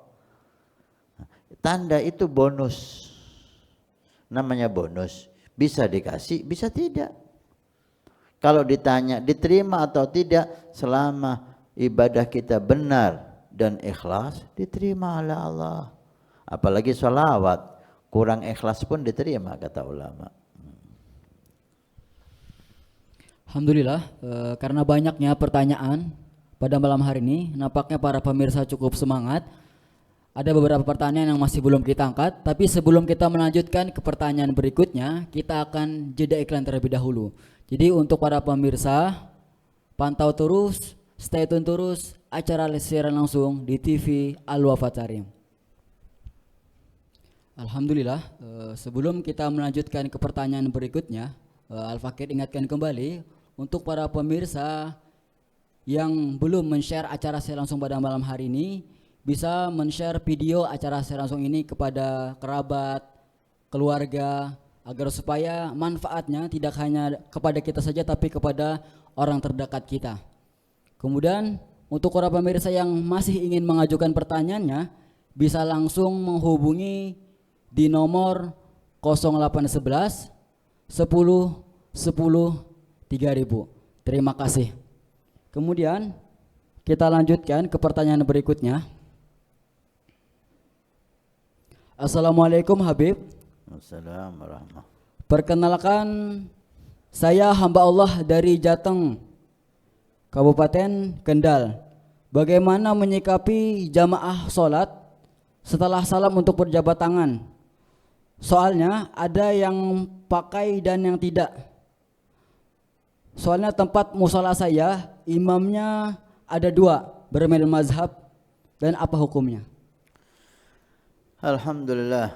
Tanda itu bonus. Namanya bonus. Bisa dikasih, bisa tidak. Kalau ditanya diterima atau tidak, selama ibadah kita benar dan ikhlas, diterima oleh Allah. Apalagi sholawat, kurang ikhlas pun diterima kata ulama. Alhamdulillah, karena banyaknya pertanyaan pada malam hari ini, nampaknya para pemirsa cukup semangat. Ada beberapa pertanyaan yang masih belum kita angkat, tapi sebelum kita melanjutkan ke pertanyaan berikutnya, kita akan jeda iklan terlebih dahulu. Jadi untuk para pemirsa, pantau terus, stay tune terus acara siaran langsung di TV Al-Wafa Tarim. Alhamdulillah, sebelum kita melanjutkan ke pertanyaan berikutnya, Al-Fakir ingatkan kembali untuk para pemirsa yang belum men-share acara saya langsung pada malam hari ini, bisa men-share video acara saya langsung ini kepada kerabat, keluarga, agar supaya manfaatnya tidak hanya kepada kita saja tapi kepada orang terdekat kita. Kemudian untuk para pemirsa yang masih ingin mengajukan pertanyaannya, bisa langsung menghubungi di nomor 0811 10 10 3000. Terima kasih. Kemudian kita lanjutkan ke pertanyaan berikutnya. Assalamualaikum Habib. Assalamualaikum. Perkenalkan, saya hamba Allah dari Jateng, Kabupaten Kendal. Bagaimana menyikapi jamaah sholat setelah salam untuk berjabat tangan? Soalnya ada yang pakai dan yang tidak. Soalnya tempat musola saya, imamnya ada 2, berbeda mazhab, dan apa hukumnya? Alhamdulillah.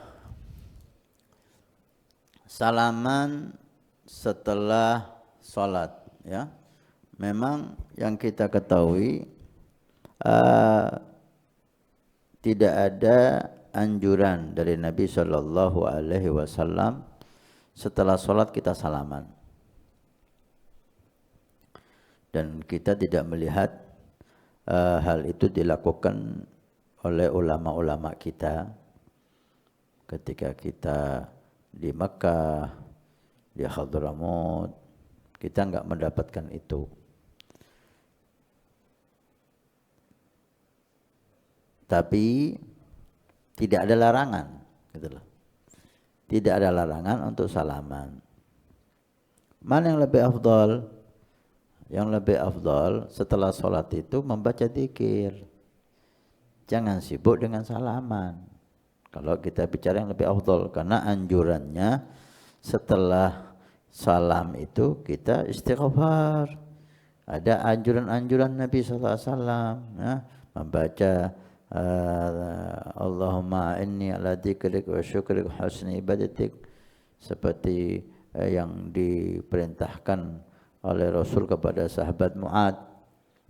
Salaman setelah sholat, ya. Memang yang kita ketahui tidak ada anjuran dari Nabi Shallallahu Alaihi Wasallam setelah sholat kita salaman, dan kita tidak melihat hal itu dilakukan oleh ulama-ulama kita ketika kita di Mekah, di Hadramut, kita enggak mendapatkan itu. Tapi tidak ada larangan, gitu loh. Tidak ada larangan untuk salaman. Mana yang lebih afdal? Yang lebih afdal setelah sholat itu membaca dzikir. Jangan sibuk dengan salaman. Kalau kita bicara yang lebih afdal, karena anjurannya setelah salam itu kita istighfar. Ada anjuran-anjuran Nabi SAW, ya, membaca Allahumma inni ala dzikrik wa syukrik wa husni ibadatik, seperti yang diperintahkan oleh Rasul kepada sahabat Mu'ad.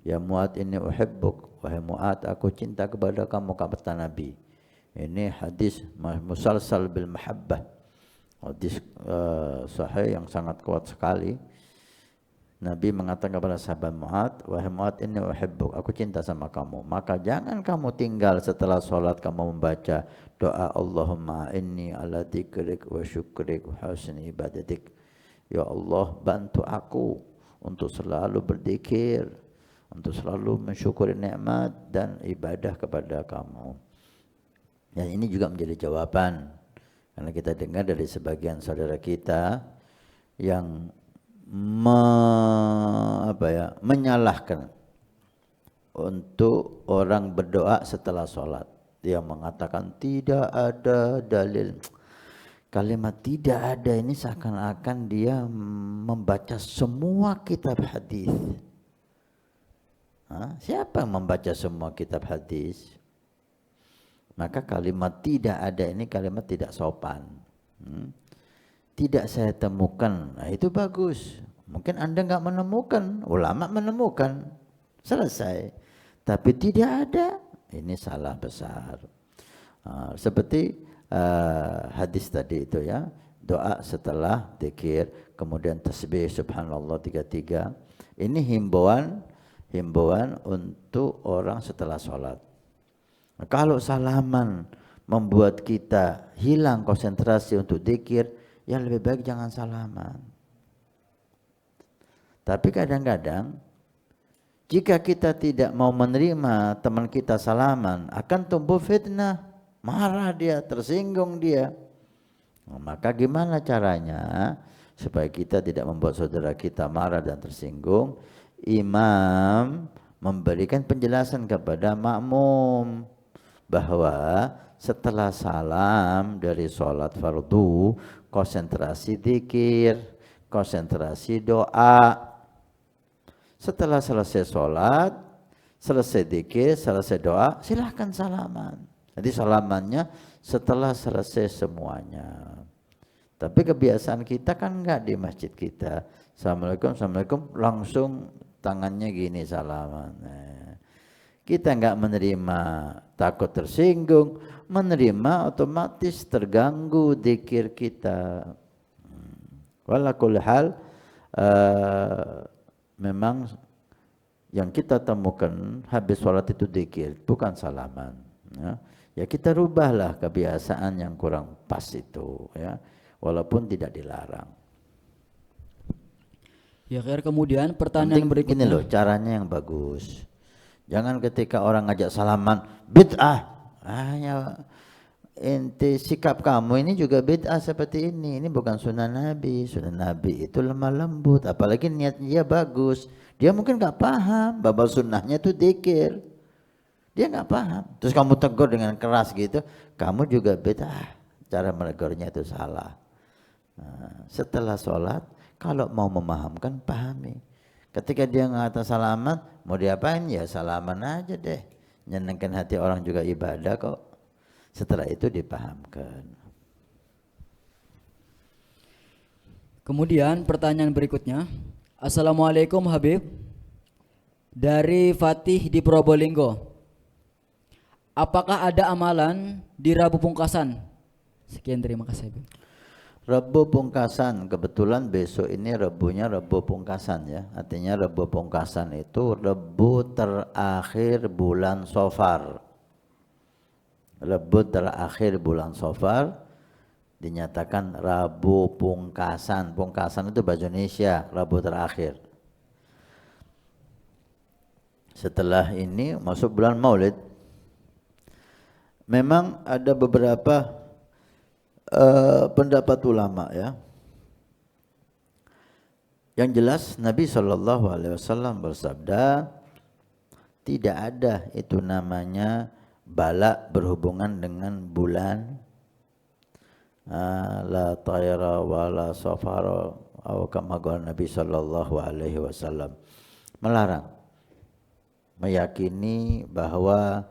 Ya Mu'ad inni uhibbuk, wahai Mu'ad aku cinta kepada kamu, kata Nabi. Ini hadis musalsal bil mahabbah, hadis sahih yang sangat kuat sekali. Nabi mengatakan kepada sahabat Mu'ad, wahai Mu'ad inni uhibbuk, aku cinta sama kamu, maka jangan kamu tinggal setelah sholat kamu membaca doa Allahumma inni ala dzikrik wa syukrik wa husni ibadatik. Ya Allah, bantu aku untuk selalu berzikir, untuk selalu mensyukuri nikmat dan ibadah kepada kamu. Dan ini juga menjadi jawaban, karena kita dengar dari sebagian saudara kita yang menyalahkan untuk orang berdoa setelah sholat. Dia mengatakan tidak ada dalil. Kalimat tidak ada ini seakan-akan dia membaca semua kitab hadis. Siapa yang membaca semua kitab hadis? Maka kalimat tidak ada ini kalimat tidak sopan. Tidak saya temukan. Nah, itu bagus. Mungkin Anda enggak menemukan, ulama menemukan. Selesai. Tapi tidak ada, ini salah besar. Seperti hadis tadi itu ya, doa setelah zikir, kemudian tasbih subhanallah 33. Ini himbauan untuk orang setelah sholat. Kalau salaman membuat kita hilang konsentrasi untuk zikir, ya lebih baik jangan salaman. Tapi kadang-kadang jika kita tidak mau menerima teman kita salaman, akan tumbuh fitnah, marah dia, tersinggung dia. Maka gimana caranya supaya kita tidak membuat saudara kita marah dan tersinggung? Imam memberikan penjelasan kepada makmum bahwa setelah salam dari sholat fardu, konsentrasi zikir, konsentrasi doa. Setelah selesai sholat, selesai zikir, selesai doa, silahkan salaman. Jadi salamannya setelah selesai semuanya. Tapi kebiasaan kita kan enggak di masjid kita. Assalamualaikum, assalamualaikum, langsung tangannya gini salaman. Kita enggak menerima, takut tersinggung, menerima otomatis terganggu zikir kita. Walakul hal, memang yang kita temukan habis sholat itu zikir, bukan salaman. Ya kita rubahlah kebiasaan yang kurang pas itu, ya, walaupun tidak dilarang. Ya, kemudian pertanyaan berikutnya. Ini loh caranya yang bagus. Jangan ketika orang ngajak salaman, bid'ah. Ya, ente sikap kamu ini juga bid'ah seperti ini. Ini bukan sunnah Nabi. Sunnah Nabi itu lemah lembut. Apalagi niatnya dia bagus. Dia mungkin nggak paham bahwa sunnahnya itu dzikir. Dia nggak paham. Terus kamu tegur dengan keras gitu, kamu juga bid'ah. Cara menegurnya itu salah. Nah, setelah sholat, kalau mau memahamkan, pahami. Ketika dia ngata salaman, mau diapain ya salaman aja deh. Nyenengkan hati orang juga ibadah kok. Setelah itu dipahamkan. Kemudian pertanyaan berikutnya. Assalamualaikum Habib. Dari Fatih di Probolinggo. Apakah ada amalan di Rabu Pungkasan? Sekian, terima kasih Habib. Rabu Pungkasan, kebetulan besok ini Rabunya Rabu Pungkasan ya. Artinya Rabu Pungkasan itu Rabu terakhir bulan Safar. Rabu terakhir bulan Safar dinyatakan Rabu Pungkasan. Pungkasan itu bahasa Indonesia, Rabu terakhir. Setelah ini masuk bulan Maulid. Memang ada beberapa pendapat ulama ya. Yang jelas Nabi SAW bersabda, tidak ada itu namanya bala berhubungan dengan bulan. La tayra wa la safara atau kama qala Nabi SAW melarang, meyakini bahwa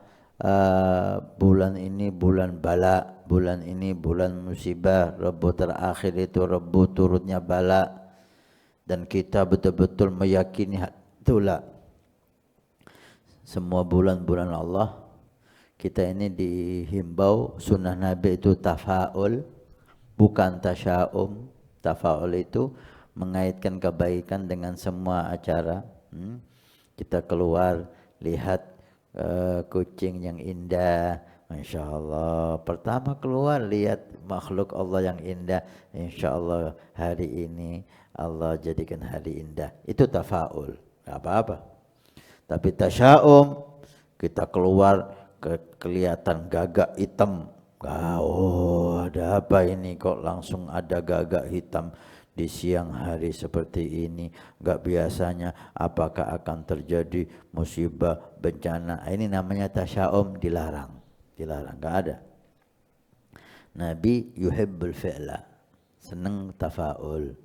bulan ini bulan bala, bulan ini bulan musibah, Rabu terakhir itu Rabu turutnya bala, dan kita betul-betul meyakini itulah. Semua bulan-bulan Allah kita ini dihimbau, sunnah Nabi itu tafaul, bukan tasya'um. Tafaul itu mengaitkan kebaikan dengan semua acara. Kita keluar lihat kucing yang indah, Masya Allah. Pertama keluar lihat makhluk Allah yang indah, Insya Allah hari ini Allah jadikan hari indah. Itu tafaul, gak apa-apa. Tapi tasya'um, kita keluar kelihatan gagak hitam. Oh, ada apa ini kok langsung ada gagak hitam di siang hari seperti ini, enggak biasanya, apakah akan terjadi musibah, bencana? Ini namanya tasya'um, dilarang, enggak ada. Nabi yuhibbul fi'la, senang tafaul.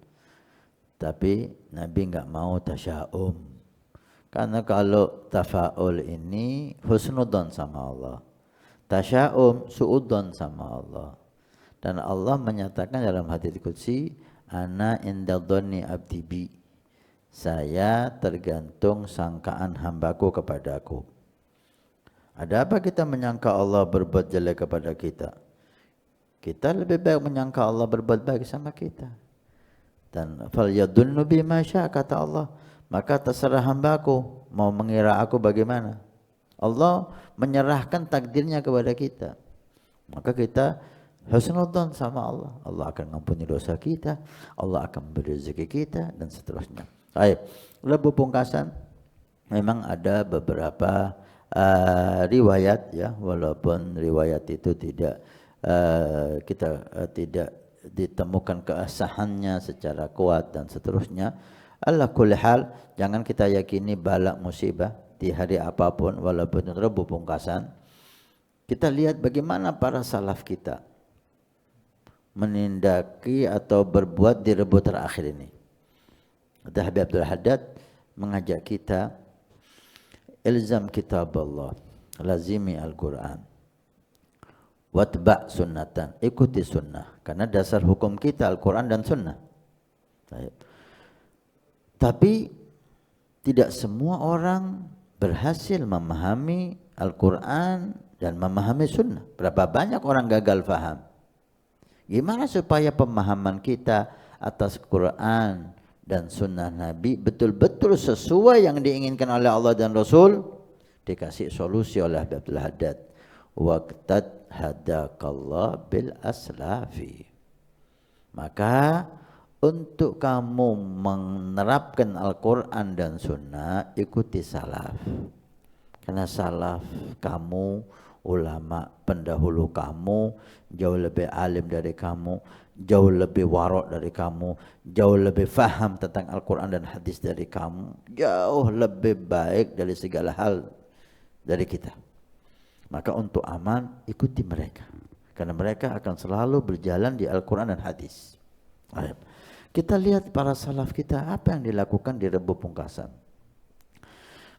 Tapi Nabi enggak mau tasya'um. Karena kalau tafaul ini husnudzon sama Allah, tasya'um suudzon sama Allah. Dan Allah menyatakan dalam hadits qudsi, ana inda dhonni abdi bi, saya tergantung sangkaan hambaku kepadaku. Ada apa kita menyangka Allah berbuat jelek kepada kita? Kita lebih baik menyangka Allah berbuat baik sama kita. Dan fal yadunnu bima syaa, kata Allah, maka terserah hambaku mau mengira aku bagaimana. Allah menyerahkan takdirnya kepada kita, maka kita husnudzon sama Allah. Allah akan mengampuni dosa kita, Allah akan memberi rezeki kita, dan seterusnya. Baik, lebih pungkasan, memang ada beberapa riwayat ya, walaupun riwayat itu tidak tidak ditemukan keasahannya secara kuat dan seterusnya. Ala kulli hal, jangan kita yakini bala musibah di hari apapun walaupun rebu pungkasan. Kita lihat bagaimana para salaf kita menindaki atau berbuat di rebu terakhir ini. Kata Habib Abdul Haddad mengajak kita, ilzam kitab Allah, lazimi Al-Quran, watba' sunnatan, ikuti sunnah, karena dasar hukum kita Al-Quran dan sunnah. Tapi tidak semua orang berhasil memahami Al-Quran dan memahami sunnah. Berapa banyak orang gagal faham. Gimana supaya pemahaman kita atas Quran dan sunnah Nabi betul-betul sesuai yang diinginkan oleh Allah dan Rasul? Dikasih solusi oleh Abdul Haddad. Waqtad hadakallah bil aslafi. Maka untuk kamu menerapkan Al-Quran dan sunnah, ikuti salaf. Karena salaf kamu, ulama pendahulu kamu, jauh lebih alim dari kamu, jauh lebih warok dari kamu, jauh lebih faham tentang Al-Quran dan hadis dari kamu, jauh lebih baik dari segala hal dari kita. Maka untuk aman, ikuti mereka, karena mereka akan selalu berjalan di Al-Quran dan hadis. Kita lihat para salaf kita, apa yang dilakukan di rebu pungkasan.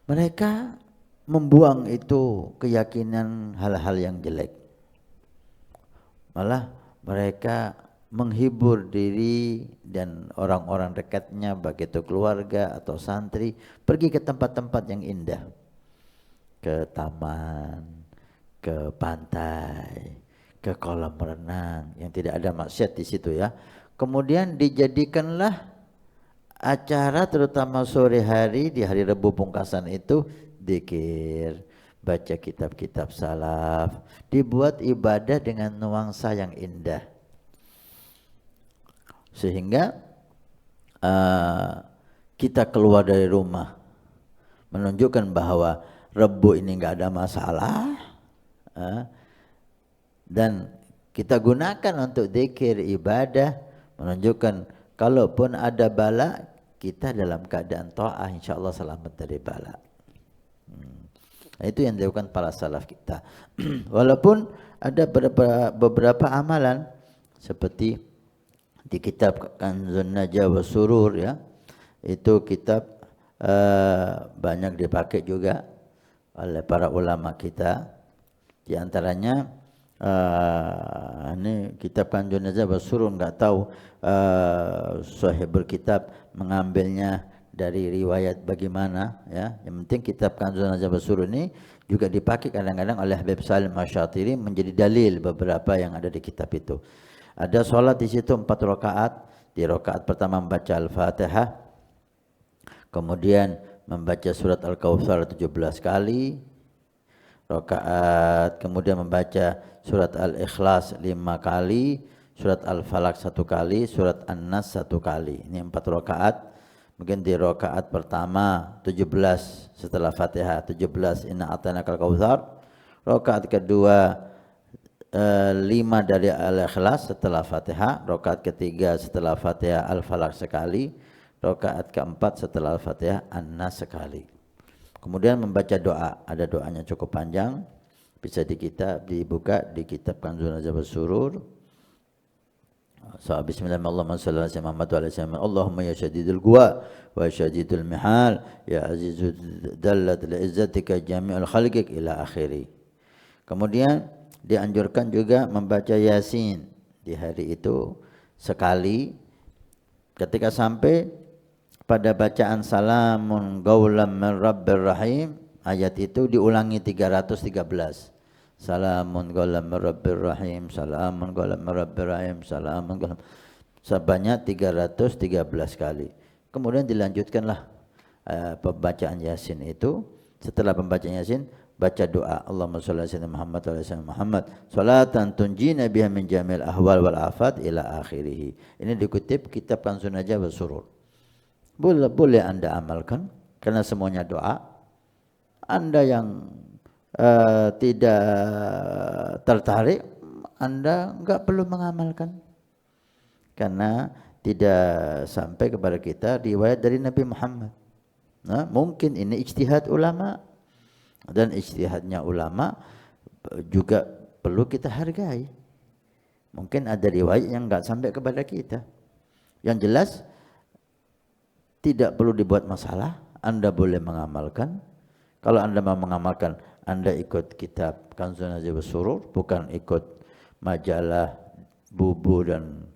Mereka membuang itu keyakinan hal-hal yang jelek. Malah mereka menghibur diri dan orang-orang dekatnya, baik itu keluarga atau santri, pergi ke tempat-tempat yang indah, ke taman, ke pantai, ke kolam renang yang tidak ada maksiat di situ ya. Kemudian dijadikanlah acara, terutama sore hari di hari Rebu pungkasan itu, zikir, baca kitab-kitab salaf, dibuat ibadah dengan nuansa yang indah, sehingga kita keluar dari rumah menunjukkan bahwa Rebu ini nggak ada masalah, dan kita gunakan untuk zikir, ibadah, menunjukkan kalaupun ada bala, kita dalam keadaan ta'ah, insyaallah selamat dari bala. Itu yang dilakukan para salaf kita. Walaupun ada beberapa amalan seperti di kitab Kanzun Najah wa Surur ya, itu kitab banyak dipakai juga oleh para ulama kita. Di antaranya ini kitab Kanzun Najah wa Surur, enggak tahu sahibul kitab mengambilnya dari riwayat bagaimana ya. Yang penting kitab Kanzun Najah wa Surur ini juga dipakai kadang-kadang oleh Habib Salim Asy-Syatiri menjadi dalil beberapa yang ada di kitab itu. Ada sholat di situ 4 rakaat. Di rakaat pertama membaca Al-Fatihah, kemudian membaca surat Al-Kautsar 17 kali. Rakaat kemudian membaca surat Al-Ikhlas 5 kali, surat Al-Falaq 1 kali, surat An-Nas 1 kali. Ini 4 rakaat. Mungkin di rakaat pertama 17 setelah Fatihah, 17 Inna A'tainakal Kautsar. Rakaat kedua 5 dari Al-Ikhlas setelah Fatihah. Rakaat ketiga setelah Fatihah Al-Falaq sekali. Rakaat keempat setelah Al-Fatihah An-Nas sekali. Kemudian membaca doa, ada doanya cukup panjang, bisa dibuka di kitab Kanzun Najah wa Surur. So, bismillahirrahmanirrahim. Allahumma shalli ala sayyidina Muhammad wa ala sayyidina Muhammad. Allahumma ya syadidul quwa wa syadidul mihal ya azizul dallat li izzatika jami'ul khalqik ila akhiri. Kemudian dianjurkan juga membaca Yasin di hari itu sekali. Ketika sampai pada bacaan salamun qaulam min rabbir rahim, ayat itu diulangi 313. Salamun qaulam min rabbir rahim, salamun qaulam min rabbir rahim, salamun qaulam, sebanyak 313 kali. Kemudian dilanjutkanlah pembacaan Yasin itu. Setelah pembacaan Yasin, baca doa Allahumma shalli ala sayyidina Muhammad wa ala sayyidina Muhammad salatan tunjina biha min jamil ahwal wal afat ila akhirih. Ini dikutip kitab Kanzun Najah wa Surur. Boleh Anda amalkan karena semuanya doa. Anda yang tidak tertarik, Anda enggak perlu mengamalkan karena tidak sampai kepada kita riwayat dari Nabi Muhammad. Nah, mungkin ini ijtihad ulama, dan ijtihadnya ulama juga perlu kita hargai. Mungkin ada riwayat yang enggak sampai kepada kita. Yang jelas tidak perlu dibuat masalah, Anda boleh mengamalkan. Kalau Anda mau mengamalkan, Anda ikut kitab Kanzun Najah wa Surur, bukan ikut majalah, bubu dan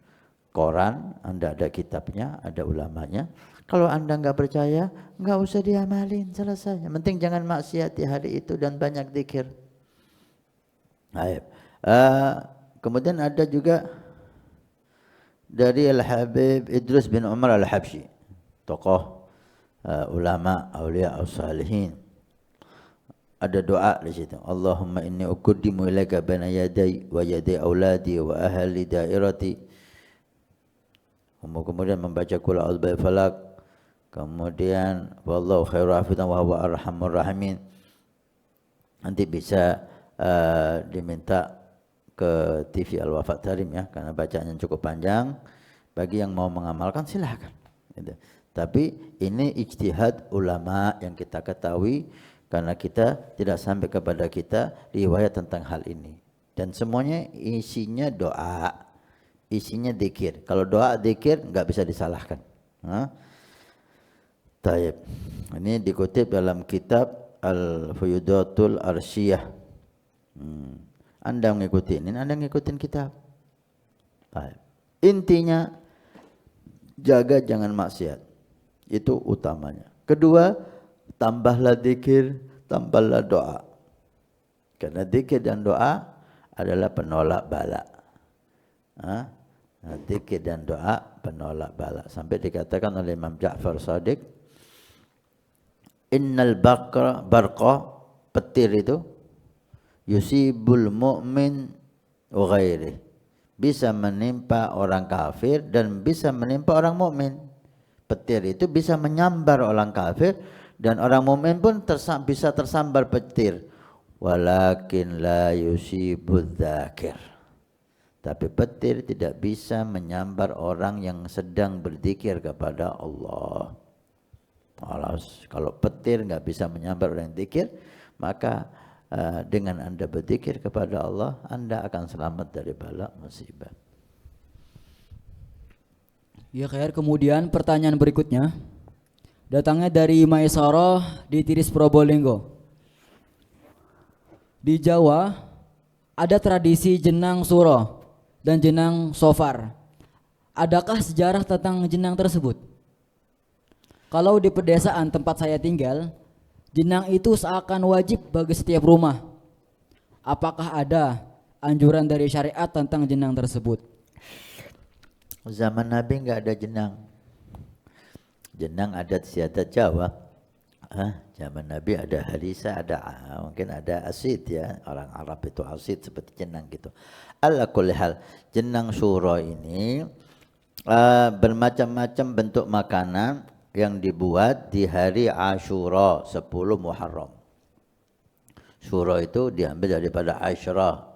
koran. Anda ada kitabnya, ada ulamanya. Kalau Anda enggak percaya, enggak usah diamalin, selesai. Yang penting jangan maksiat di hari itu dan banyak zikir. Baik. Kemudian ada juga dari Al-Habib Idrus bin Umar Al-Habsyi, tokoh ulama auliya as-salihin. Ada doa di situ. Allahumma inni uqaddimu ilaika baina yaday wa yaday auladi wa ahli dairati. Kemudian membaca qul a'udzu birabbil falaq. Kemudian wallahu khairu hafidzan wa huwa arhamur rahimin. Nanti bisa diminta ke TV Al-Wafa Tarim ya, karena bacaannya cukup panjang. Bagi yang mau mengamalkan silahkan gitu. Tapi ini ijtihad ulama yang kita ketahui, karena kita tidak sampai kepada kita riwayat tentang hal ini. Dan semuanya isinya doa, isinya zikir. Kalau doa zikir enggak bisa disalahkan. Taib. Ini dikutip dalam kitab Al-Fuyudatul Arsyiyah. Anda mengikuti ini, Anda ngikutin kitab. Taib. Intinya jaga jangan maksiat. Itu utamanya. Kedua, tambahlah zikir, tambahlah doa. Karena zikir dan doa adalah penolak bala. Zikir dan doa penolak bala. Sampai dikatakan oleh Imam Ja'far Shadiq, innal barqa, petir itu, yusibul mu'min wa ghairi, bisa menimpa orang kafir dan bisa menimpa orang mukmin. Petir itu bisa menyambar orang kafir dan orang mukmin pun bisa tersambar petir. Walakin la yusibudz dzakir. Tapi petir tidak bisa menyambar orang yang sedang berzikir kepada Allah. Kalau petir enggak bisa menyambar orang yang zikir, maka dengan Anda berzikir kepada Allah, Anda akan selamat dari bala musibah. Ya Khair, kemudian pertanyaan berikutnya datangnya dari Maisarah di Tiris Probolinggo. Di Jawa ada tradisi jenang suro dan jenang sofar. Adakah sejarah tentang jenang tersebut? Kalau di pedesaan tempat saya tinggal, jenang itu seakan wajib bagi setiap rumah. Apakah ada anjuran dari syariat tentang jenang tersebut? Zaman Nabi enggak ada jenang. Jenang adat istiadat Jawa. Zaman Nabi ada harisa, ada mungkin ada asid ya. Orang Arab itu asid seperti jenang gitu. Ala kulli hal, jenang suro ini bermacam-macam bentuk makanan yang dibuat di hari Ashura 10 Muharram. Suro itu diambil daripada Ashura,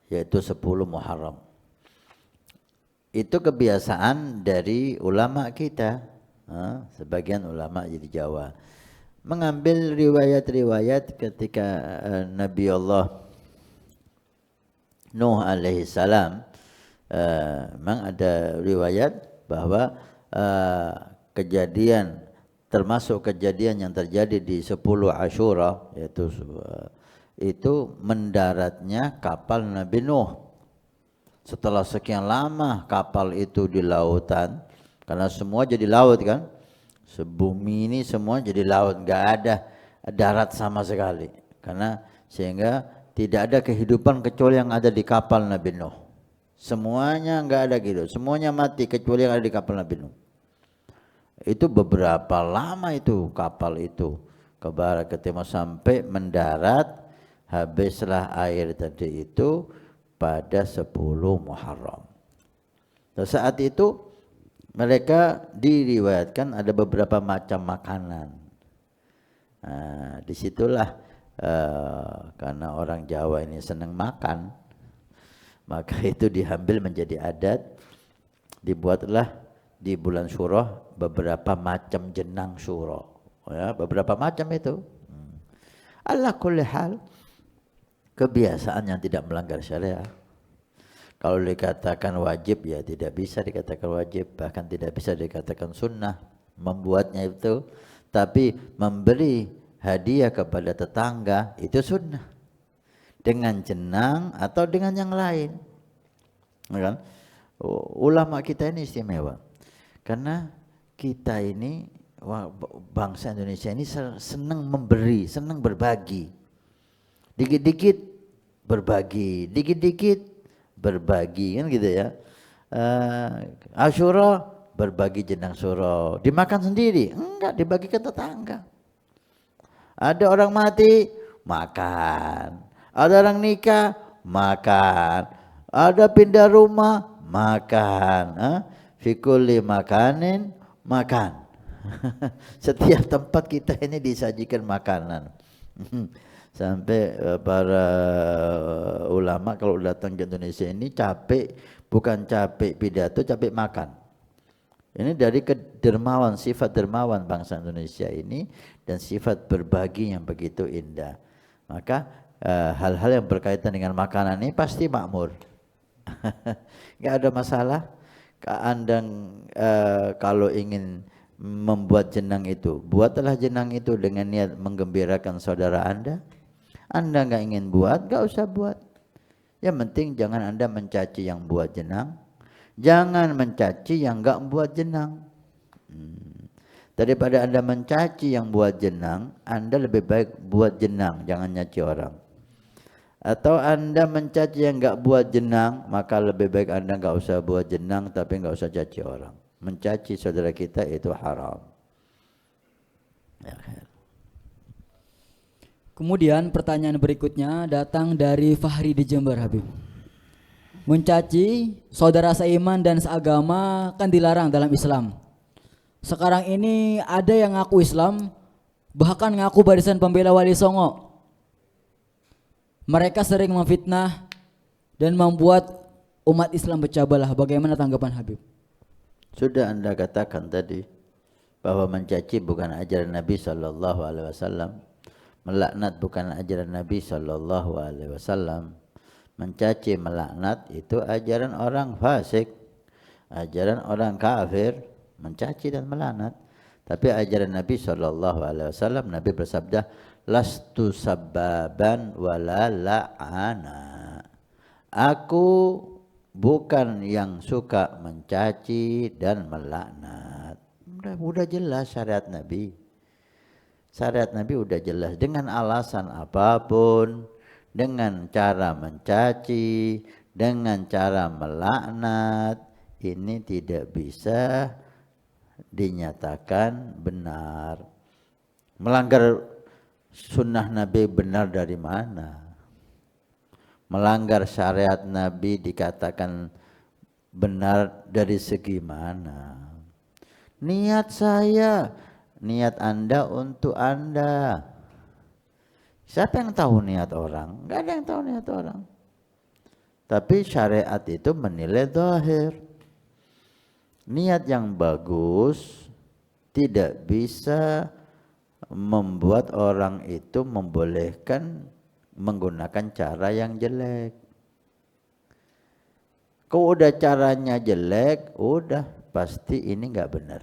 yaitu 10 Muharram. Itu kebiasaan dari ulama kita, sebagian ulama di Jawa, mengambil riwayat-riwayat ketika Nabi Allah Nuh alaihi salam memang ada riwayat bahwa kejadian termasuk kejadian yang terjadi di 10 Asyura yaitu itu mendaratnya kapal Nabi Nuh. Setelah sekian lama kapal itu di lautan, karena semua jadi laut kan, sebumi ini semua jadi laut, nggak ada darat sama sekali, karena sehingga tidak ada kehidupan kecuali yang ada di kapal Nabi Nuh. Semuanya nggak ada gitu, semuanya mati kecuali yang ada di kapal Nabi Nuh. Itu beberapa lama itu kapal itu ke barat ke timur sampai mendarat, habislah air tadi itu pada 10 Muharram. Dan saat itu mereka diriwayatkan ada beberapa macam makanan. Nah, disitulah karena orang Jawa ini senang makan, maka itu diambil menjadi adat, dibuatlah di bulan Syuro beberapa macam jenang Syuro, ya, beberapa macam itu. Ala kulli hal, kebiasaan yang tidak melanggar syariat. Kalau dikatakan wajib ya tidak bisa dikatakan wajib, bahkan tidak bisa dikatakan sunnah membuatnya itu. Tapi memberi hadiah kepada tetangga itu sunnah, dengan jenang atau dengan yang lain, kan? Ulama kita ini istimewa karena kita ini bangsa Indonesia ini senang memberi, senang berbagi, dikit-dikit berbagi, dikit-dikit berbagi, kan gitu ya. Asyura berbagi jenang syuro, dimakan sendiri enggak, dibagikan tetangga. Ada orang mati makan, ada orang nikah makan, ada pindah rumah makan, fi kulli makanin makan. Setiap tempat kita ini disajikan makanan. Sampai para ulama kalau datang ke Indonesia ini capek, bukan capek pidato, capek makan. Ini dari kedermawan, sifat dermawan bangsa Indonesia ini dan sifat berbagi yang begitu indah. Maka hal-hal yang berkaitan dengan makanan ini pasti makmur. Nggak ada masalah. Anda kalau ingin membuat jenang itu, buatlah jenang itu dengan niat menggembirakan saudara Anda. Anda nggak ingin buat, nggak usah buat. Yang penting jangan Anda mencaci yang buat jenang, jangan mencaci yang nggak buat jenang. Daripada Anda mencaci yang buat jenang, Anda lebih baik buat jenang, jangan nyaci orang. Atau Anda mencaci yang nggak buat jenang, maka lebih baik Anda nggak usah buat jenang, tapi nggak usah caci orang. Mencaci saudara kita itu haram. Ya. Kemudian pertanyaan berikutnya datang dari Fahri di Jember, Habib. Mencaci saudara seiman dan seagama kan dilarang dalam Islam. Sekarang ini ada yang ngaku Islam, bahkan ngaku barisan pembela Wali Songo. Mereka sering memfitnah dan membuat umat Islam pecah belah. Bagaimana tanggapan Habib? Sudah Anda katakan tadi bahwa mencaci bukan ajaran Nabi sallallahu alaihi wasallam. Melaknat bukan ajaran Nabi sallallahu alaihi wasallam. Mencaci, melaknat itu ajaran orang fasik, ajaran orang kafir, mencaci dan melaknat. Tapi ajaran Nabi sallallahu alaihi wasallam, Nabi bersabda, "Lastu sabbaban wala la'ana." Aku bukan yang suka mencaci dan melaknat. Udah jelas syariat Nabi. Syariat Nabi udah jelas, dengan alasan apapun, dengan cara mencaci, dengan cara melaknat, ini tidak bisa dinyatakan benar. Melanggar sunnah Nabi benar dari mana? Melanggar syariat Nabi dikatakan benar dari segi mana? Niat saya, niat Anda untuk Anda. Siapa yang tahu niat orang? Enggak ada yang tahu niat orang. Tapi syariat itu menilai zahir. Niat yang bagus tidak bisa membuat orang itu membolehkan menggunakan cara yang jelek. Kalau udah caranya jelek, udah pasti ini nggak benar.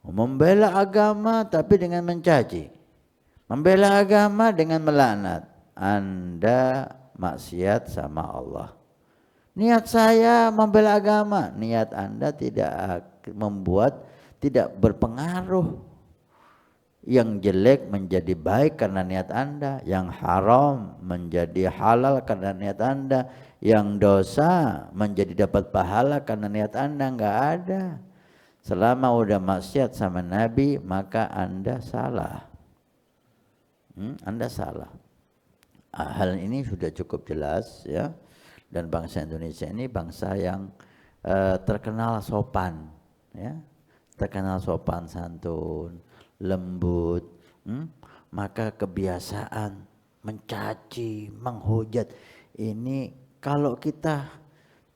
Membela agama tapi dengan mencaci. Membela agama dengan melaknat. Anda maksiat sama Allah. Niat saya membela agama, niat Anda tidak berpengaruh. Yang jelek menjadi baik karena niat Anda, yang haram menjadi halal karena niat Anda, yang dosa menjadi dapat pahala karena niat Anda. Enggak ada. Selama udah maksiat sama Nabi, maka Anda salah. Anda salah. Hal ini sudah cukup jelas ya. Dan bangsa Indonesia ini bangsa yang terkenal sopan, ya, terkenal sopan santun, lembut. Maka kebiasaan mencaci, menghujat ini, kalau kita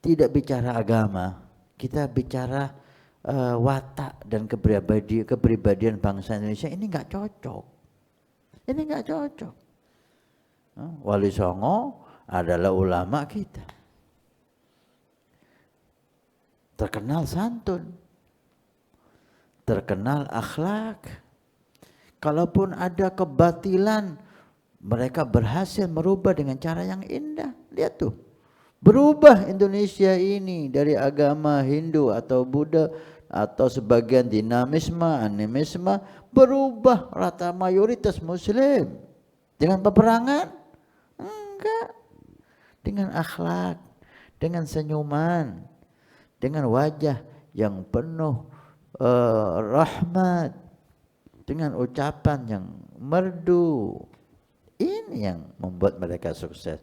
tidak bicara agama, kita bicara watak dan kepribadian bangsa Indonesia, ini nggak cocok. Ini nggak cocok. Wali Songo adalah ulama kita, terkenal santun, terkenal akhlak. Kalaupun ada kebatilan, mereka berhasil merubah dengan cara yang indah. Lihat tuh, berubah Indonesia ini dari agama Hindu atau Buddha atau sebagian dinamisme, animisme, berubah rata mayoritas Muslim. Dengan peperangan? Enggak. Dengan akhlak, dengan senyuman, dengan wajah yang penuh rahmat, dengan ucapan yang merdu. Ini yang membuat mereka sukses.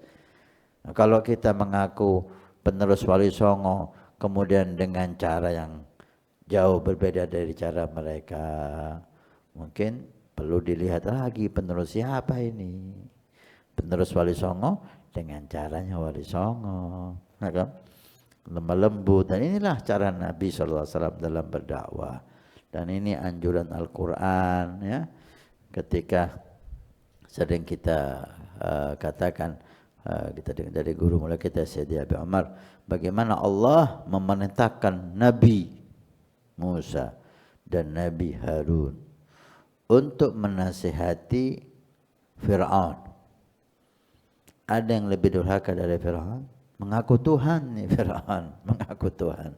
Nah, kalau kita mengaku penerus Wali Songo, kemudian dengan cara yang jauh berbeda dari cara mereka, mungkin perlu dilihat lagi penerus siapa ini. Penerus Wali Songo dengan caranya Wali Songo, kan? Lemah lembut. Dan inilah cara Nabi SAW dalam berdakwah. Dan ini anjuran Al-Quran, ya. Ketika sering kita katakan, kita dengar dari guru mulai kita Sayyidi Abi Umar, bagaimana Allah memerintahkan Nabi Musa dan Nabi Harun untuk menasihati Fir'aun. Ada yang lebih durhaka dari Fir'aun? Mengaku Tuhan nih Fir'aun, mengaku Tuhan.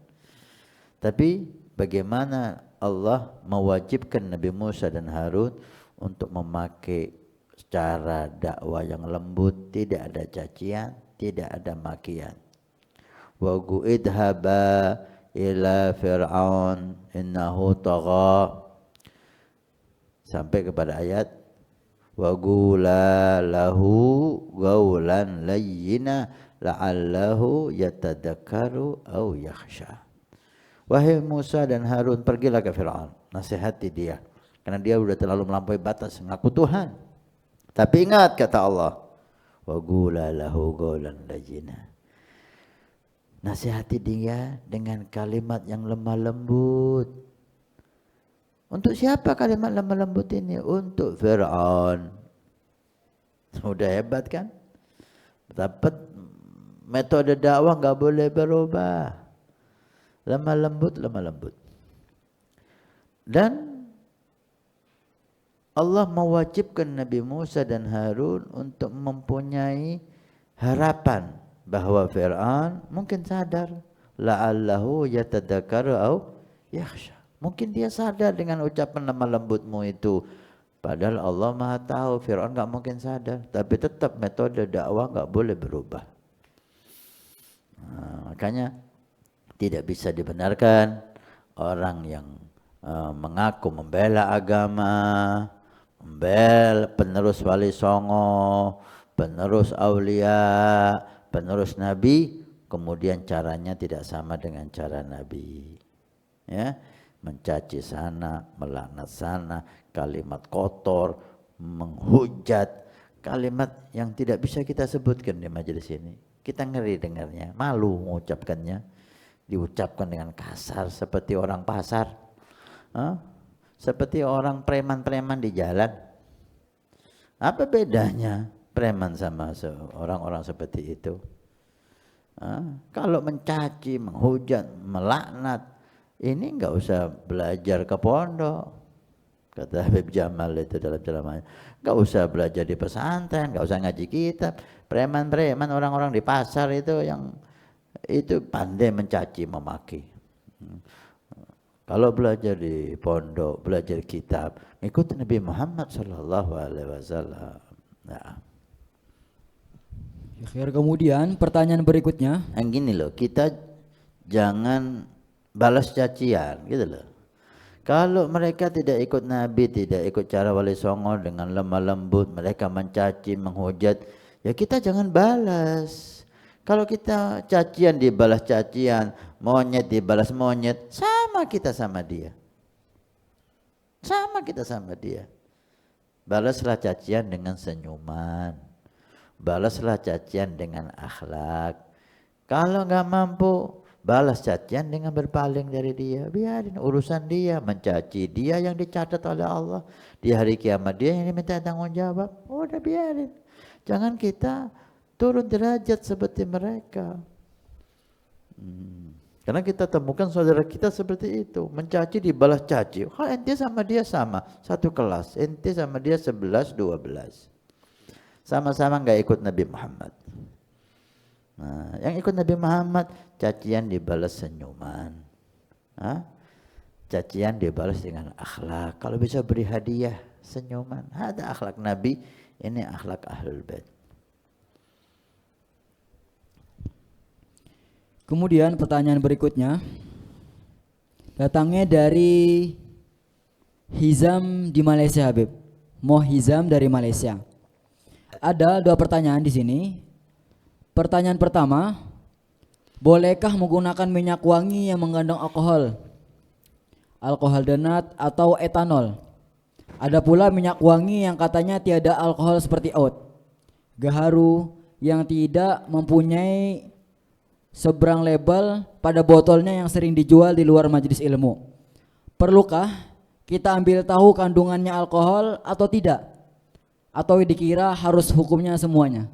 Tapi bagaimana Allah mewajibkan Nabi Musa dan Harun untuk memakai cara dakwah yang lembut, tidak ada cacian, tidak ada makian. Wa idhaba ila Fir'aun innahu tagha, sampai kepada ayat wa qula lahu qawlan layyina la'allahu yatadakkaru aw yakhsha. Wahai Musa dan Harun, pergilah ke Fir'aun, nasihati dia karena dia sudah terlalu melampaui batas, mengaku Tuhan. Tapi ingat kata Allah, wa qula lahu qawlan layyina, nasihati dia dengan kalimat yang lemah lembut. Untuk siapa kalimat lemah lembut ini? Untuk Fir'aun. Sudah hebat kan? Dapat metode dakwah enggak boleh berubah. Lemah lembut, lemah lembut. Dan Allah mewajibkan Nabi Musa dan Harun untuk mempunyai harapan bahwa Fir'aun mungkin sadar, la'allahu yatadakkaru au yakhsha. Mungkin dia sadar dengan ucapan lemah lembutmu itu. Padahal Allah Maha tahu Fir'aun enggak mungkin sadar, tapi tetap metode dakwah enggak boleh berubah. Makanya tidak bisa dibenarkan orang yang mengaku membela agama, membela penerus Wali Songo, penerus aulia, penerus Nabi, kemudian caranya tidak sama dengan cara Nabi. Ya, mencaci sana, melaknat sana, kalimat kotor, menghujat, kalimat yang tidak bisa kita sebutkan di majelis ini. Kita ngeri dengarnya, malu mengucapkannya, diucapkan dengan kasar seperti orang pasar, seperti orang preman-preman di jalan. Apa bedanya preman sama orang-orang seperti itu? Kalau mencaci, menghujat, melaknat, ini enggak usah belajar ke pondok. Kata Habib Jamal itu dalam ceramahnya, enggak usah belajar di pesantren, enggak usah ngaji kitab. Preman-preman, orang-orang di pasar itu yang itu pandai mencaci, memaki. Kalau belajar di pondok, belajar kitab, ikut Nabi Muhammad sallallahu alaihi wasallam. Nah, Ya, kemudian pertanyaan berikutnya, yang gini loh, kita jangan balas cacian gitu loh. Kalau mereka tidak ikut Nabi, tidak ikut cara Wali Songo dengan lemah lembut, mereka mencaci, menghujat, ya kita jangan balas. Kalau kita cacian dibalas cacian, monyet dibalas monyet, sama kita sama dia. Sama kita sama dia. Balaslah cacian dengan senyuman. Balaslah cacian dengan akhlak. Kalau nggak mampu, balas cacian dengan berpaling dari dia. Biarin urusan dia, mencaci dia yang dicatat oleh Allah. Di hari kiamat dia yang diminta tanggung jawab. Udah biarin. Jangan kita turun derajat seperti mereka. Karena kita temukan saudara kita seperti itu, mencaci dibalas caci. Ente sama dia sama, satu kelas. Ente sama dia 11, 12. Sama-sama enggak ikut Nabi Muhammad. Nah, yang ikut Nabi Muhammad, cacian dibalas senyuman. Cacian dibalas dengan akhlak. Kalau bisa beri hadiah, senyuman. Ada akhlak Nabi, ini akhlak Ahlul Bait. kemudian pertanyaan berikutnya datangnya dari Hizam di Malaysia, Habib. Hizam dari Malaysia. Ada 2 pertanyaan di sini. Pertanyaan pertama, bolehkah menggunakan minyak wangi yang mengandung alkohol denat atau etanol? Ada pula minyak wangi yang katanya tiada alkohol seperti oat, gaharu yang tidak mempunyai seberang label pada botolnya yang sering dijual di luar majelis ilmu. Perlukah kita ambil tahu kandungannya alkohol atau tidak? Atau dikira harus hukumnya semuanya?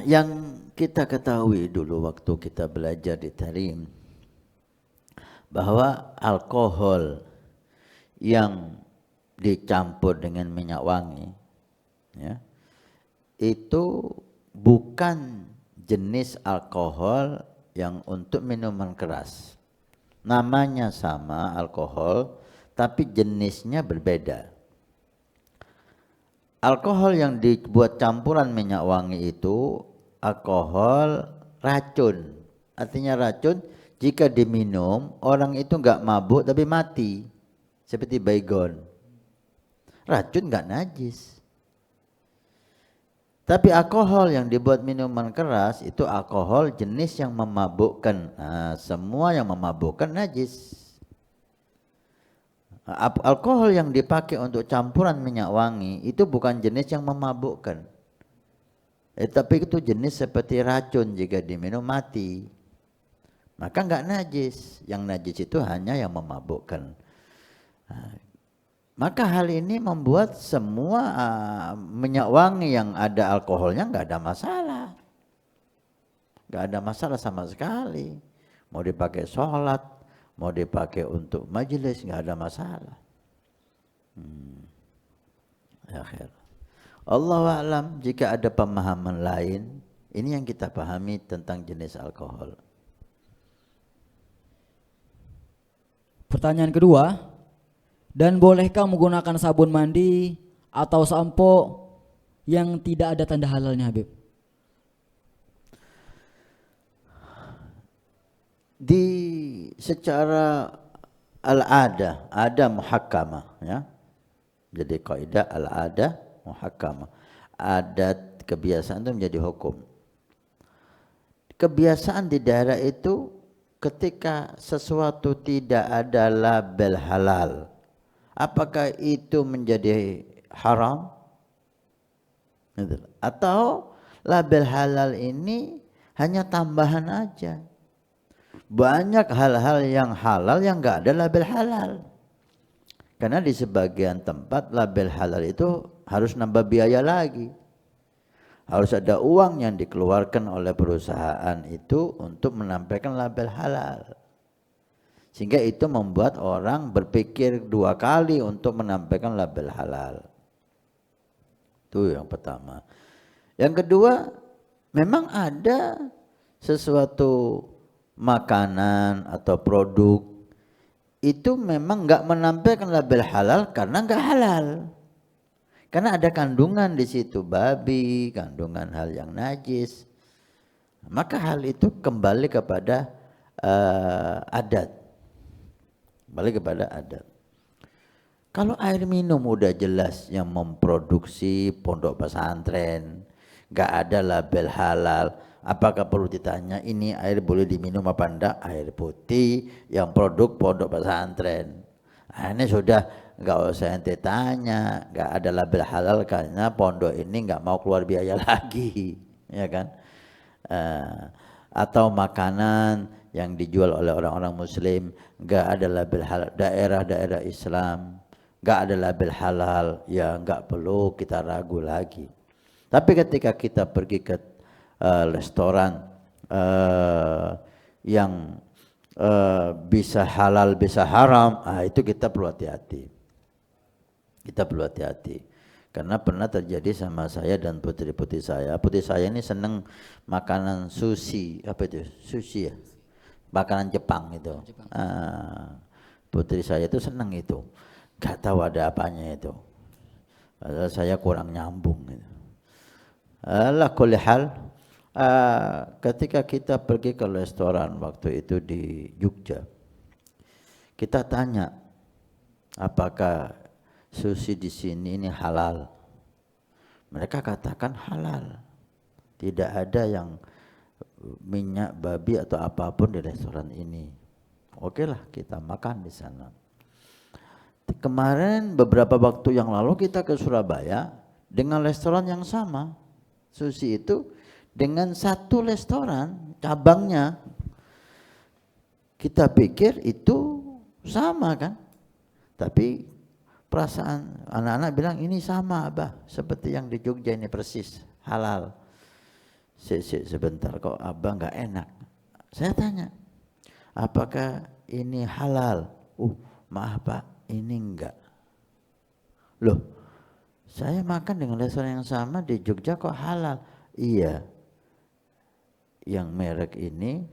Yang kita ketahui dulu waktu kita belajar di Tarim, bahwa alkohol yang dicampur dengan minyak wangi, ya, itu bukan jenis alkohol yang untuk minuman keras. Namanya sama alkohol, tapi jenisnya berbeda. Alkohol yang dibuat campuran minyak wangi itu alkohol racun. Artinya racun, jika diminum orang itu enggak mabuk tapi mati. Seperti baygon. Racun enggak najis. Tapi alkohol yang dibuat minuman keras itu alkohol jenis yang memabukkan. Nah, semua yang memabukkan najis. Alkohol yang dipakai untuk campuran minyak wangi itu bukan jenis yang memabukkan. Tapi itu jenis seperti racun, jika diminum mati. Maka enggak najis. Yang najis itu hanya yang memabukkan. Maka hal ini membuat semua minyak wangi yang ada alkoholnya enggak ada masalah. Enggak ada masalah sama sekali. Mau dipakai sholat, mau dipakai untuk majelis, enggak ada masalah. Akhir. Allahu a'lam, jika ada pemahaman lain, ini yang kita pahami tentang jenis alkohol. Pertanyaan kedua, dan bolehkah menggunakan sabun mandi atau sampo yang tidak ada tanda halalnya, Habib? Di secara al-ada, ada muhakkamah, ya. Jadi kaidah al-ada muhakkamah. Adat kebiasaan itu menjadi hukum. Kebiasaan di daerah itu ketika sesuatu tidak ada label halal, apakah itu menjadi haram? Atau label halal ini hanya tambahan aja? Banyak hal-hal yang halal yang enggak ada label halal. Karena di sebagian tempat label halal itu harus nambah biaya lagi. Harus ada uang yang dikeluarkan oleh perusahaan itu untuk menampilkan label halal. Sehingga itu membuat orang berpikir 2 kali untuk menampilkan label halal. Itu yang pertama. Yang kedua, memang ada sesuatu makanan atau produk itu memang nggak menampilkan label halal karena nggak halal. Karena ada kandungan di situ, babi, kandungan hal yang najis. Maka hal itu kembali kepada adat. Kembali kepada adat. Kalau air minum udah jelas yang memproduksi pondok pesantren, nggak ada label halal, apakah perlu ditanya ini air boleh diminum apa enggak? Air putih yang produk pondok pesantren. Nah, ini sudah nggak usah ente tanya, nggak ada label halal karena pondok ini nggak mau keluar biaya lagi, ya kan? Atau makanan yang dijual oleh orang-orang Muslim nggak ada label halal, daerah-daerah Islam nggak ada label halal, ya nggak perlu kita ragu lagi. Tapi ketika kita pergi ke restoran yang bisa halal bisa haram, itu kita perlu hati-hati. Kita perlu hati-hati. Karena pernah terjadi sama saya dan putri-putri saya. Putri saya ini seneng makanan sushi, apa itu? Sushi ya? Makanan Jepang itu. Putri saya itu seneng itu. Gak tahu ada apanya itu. Padahal saya kurang nyambung gitu. Ala kulli hal, ketika kita pergi ke restoran waktu itu di Jogja, kita tanya apakah sushi di sini ini halal. Mereka katakan halal. Tidak ada yang minyak babi atau apapun di restoran ini. Oke lah, kita makan di sana. Kemarin beberapa waktu yang lalu kita ke Surabaya dengan restoran yang sama. Sushi itu dengan satu restoran cabangnya. Kita pikir itu sama kan? Tapi perasaan anak-anak bilang ini sama Abah, seperti yang di Jogja ini persis halal. Sebentar kok Abah nggak enak. Saya tanya, apakah ini halal? Maaf Pak, ini enggak. Loh, saya makan dengan restoran yang sama di Jogja kok halal? Iya, yang merek ini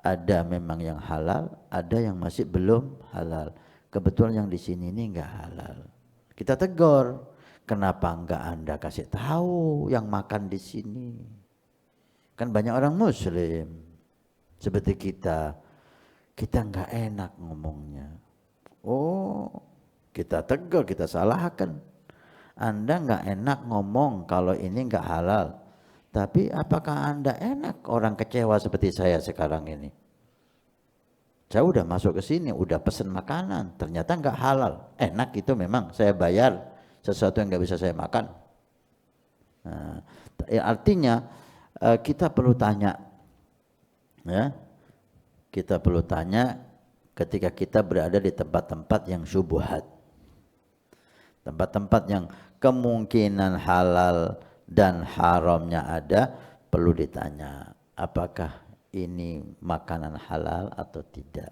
ada memang yang halal, ada yang masih belum halal. Kebetulan yang di sini ini enggak halal. Kita tegur, kenapa enggak Anda kasih tahu yang makan di sini? Kan banyak orang Muslim seperti kita enggak enak ngomongnya. Kita tegur, kita salahkan. Anda enggak enak ngomong kalau ini enggak halal. Tapi apakah Anda enak orang kecewa seperti saya sekarang ini? Saya udah masuk ke sini, udah pesen makanan, ternyata enggak halal. Enak itu memang, saya bayar sesuatu yang enggak bisa saya makan. Nah, artinya kita perlu tanya, ya, kita perlu tanya ketika kita berada di tempat-tempat yang syubhat, tempat-tempat yang kemungkinan halal dan haramnya ada, perlu ditanya, apakah ini makanan halal atau tidak.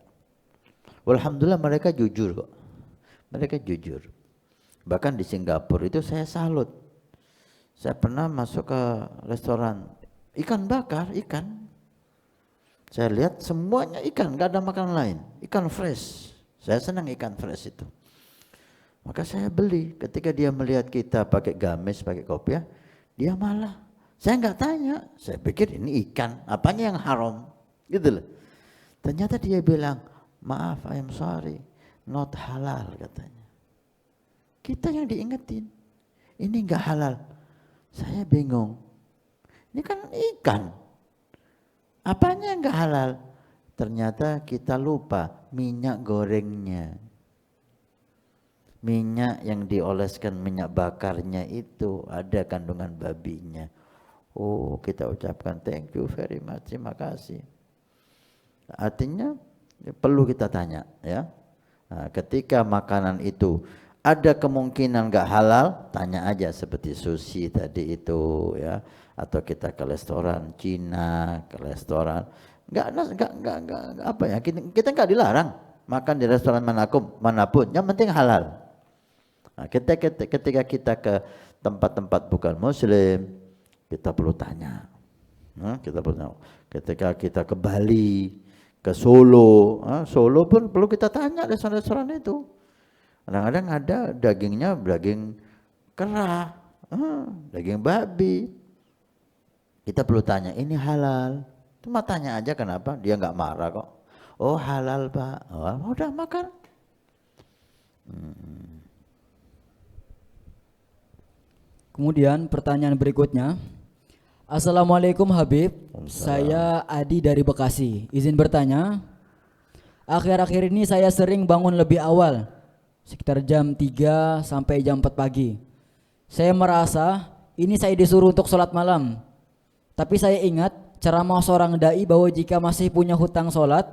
Alhamdulillah mereka jujur kok. Mereka jujur. Bahkan di Singapura itu saya salut. Saya pernah masuk ke restoran ikan bakar, ikan. Saya lihat semuanya ikan, gak ada makanan lain. Ikan fresh. Saya senang ikan fresh itu. Maka saya beli. Ketika dia melihat kita pakai gamis, pakai kopiah, dia malah, saya nggak tanya, saya pikir ini ikan, apanya yang haram, gitu loh. Ternyata dia bilang, maaf, I am sorry, not halal katanya. Kita yang diingetin, ini nggak halal. Saya bingung, ini kan ikan, apanya yang nggak halal? Ternyata kita lupa minyak gorengnya. Minyak yang dioleskan minyak bakarnya itu ada kandungan babinya. Kita ucapkan thank you very much, terima kasih. Artinya perlu kita tanya, ya. Nah, ketika makanan itu ada kemungkinan nggak halal, tanya aja seperti sushi tadi itu, ya. atau kita ke restoran Cina, ke restoran enggak apa ya, kita enggak dilarang makan di restoran manapun, yang penting halal. Nah, ketika kita ke tempat-tempat bukan muslim, kita perlu tanya. Kita perlu tahu. Ketika kita ke Bali, ke Solo, Solo pun perlu kita tanya restoran-restoran itu. Kadang-kadang ada dagingnya daging kera, daging babi. Kita perlu tanya, ini halal? Cuma tanya aja, kenapa? Dia nggak marah kok. Oh halal Pak, oh, udah makan. Kemudian pertanyaan berikutnya. Assalamualaikum Habib, saya Adi dari Bekasi. Izin bertanya, akhir-akhir ini saya sering bangun lebih awal, sekitar jam 3 sampai jam 4 pagi. Saya merasa ini saya disuruh untuk sholat malam. Tapi saya ingat ceramah seorang dai bahwa jika masih punya hutang sholat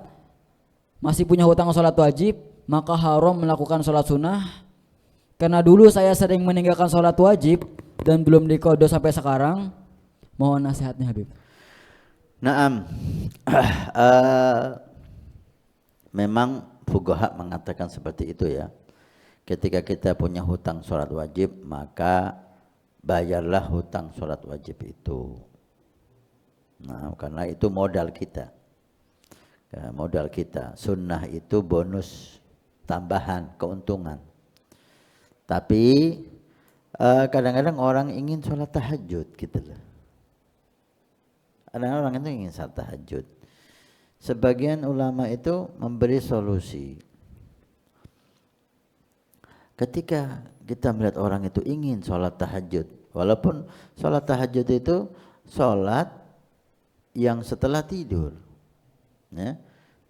wajib, maka haram melakukan sholat sunnah. Karena dulu saya sering meninggalkan sholat wajib dan belum diqadha sampai sekarang. Mohon nasihatnya Habib. Naam. Memang fuqaha mengatakan seperti itu ya. Ketika kita punya hutang sholat wajib, maka bayarlah hutang sholat wajib itu. Nah, karena itu modal kita. Ya, modal kita. Sunnah itu bonus tambahan, keuntungan. Tapi kadang-kadang orang ingin sholat tahajud gitu loh. Ada orang itu ingin sholat tahajud. Sebagian ulama itu memberi solusi. Ketika kita melihat orang itu ingin sholat tahajud, walaupun sholat tahajud itu sholat yang setelah tidur, ya.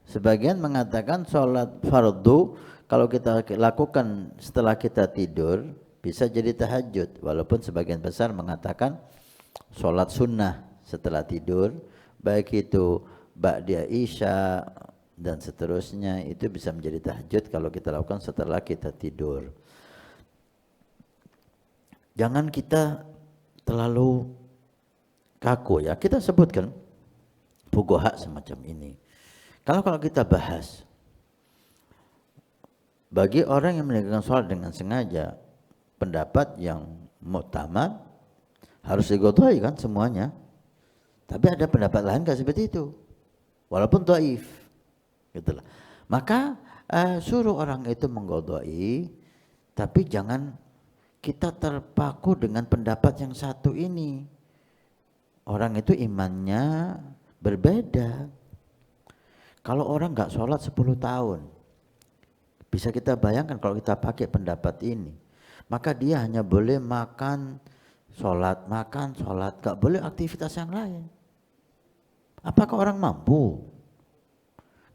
Sebagian mengatakan sholat fardu kalau kita lakukan setelah kita tidur bisa jadi tahajud, walaupun sebagian besar mengatakan sholat sunnah setelah tidur, baik itu ba'da isya dan seterusnya, itu bisa menjadi tahajud kalau kita lakukan setelah kita tidur. Jangan kita terlalu kaku ya. Kita sebutkan fuqaha semacam ini. Kalau kita bahas, bagi orang yang meninggalkan sholat dengan sengaja, pendapat yang mu'tamad harus diqadai kan semuanya. Tapi ada pendapat lain kan seperti itu, walaupun dhaif, gitulah. Maka suruh orang itu mengqadai, tapi jangan kita terpaku dengan pendapat yang satu ini. Orang itu imannya berbeda. Kalau orang nggak sholat 10 tahun, bisa kita bayangkan kalau kita pakai pendapat ini, maka dia hanya boleh makan, sholat, nggak boleh aktivitas yang lain. Apakah orang mampu?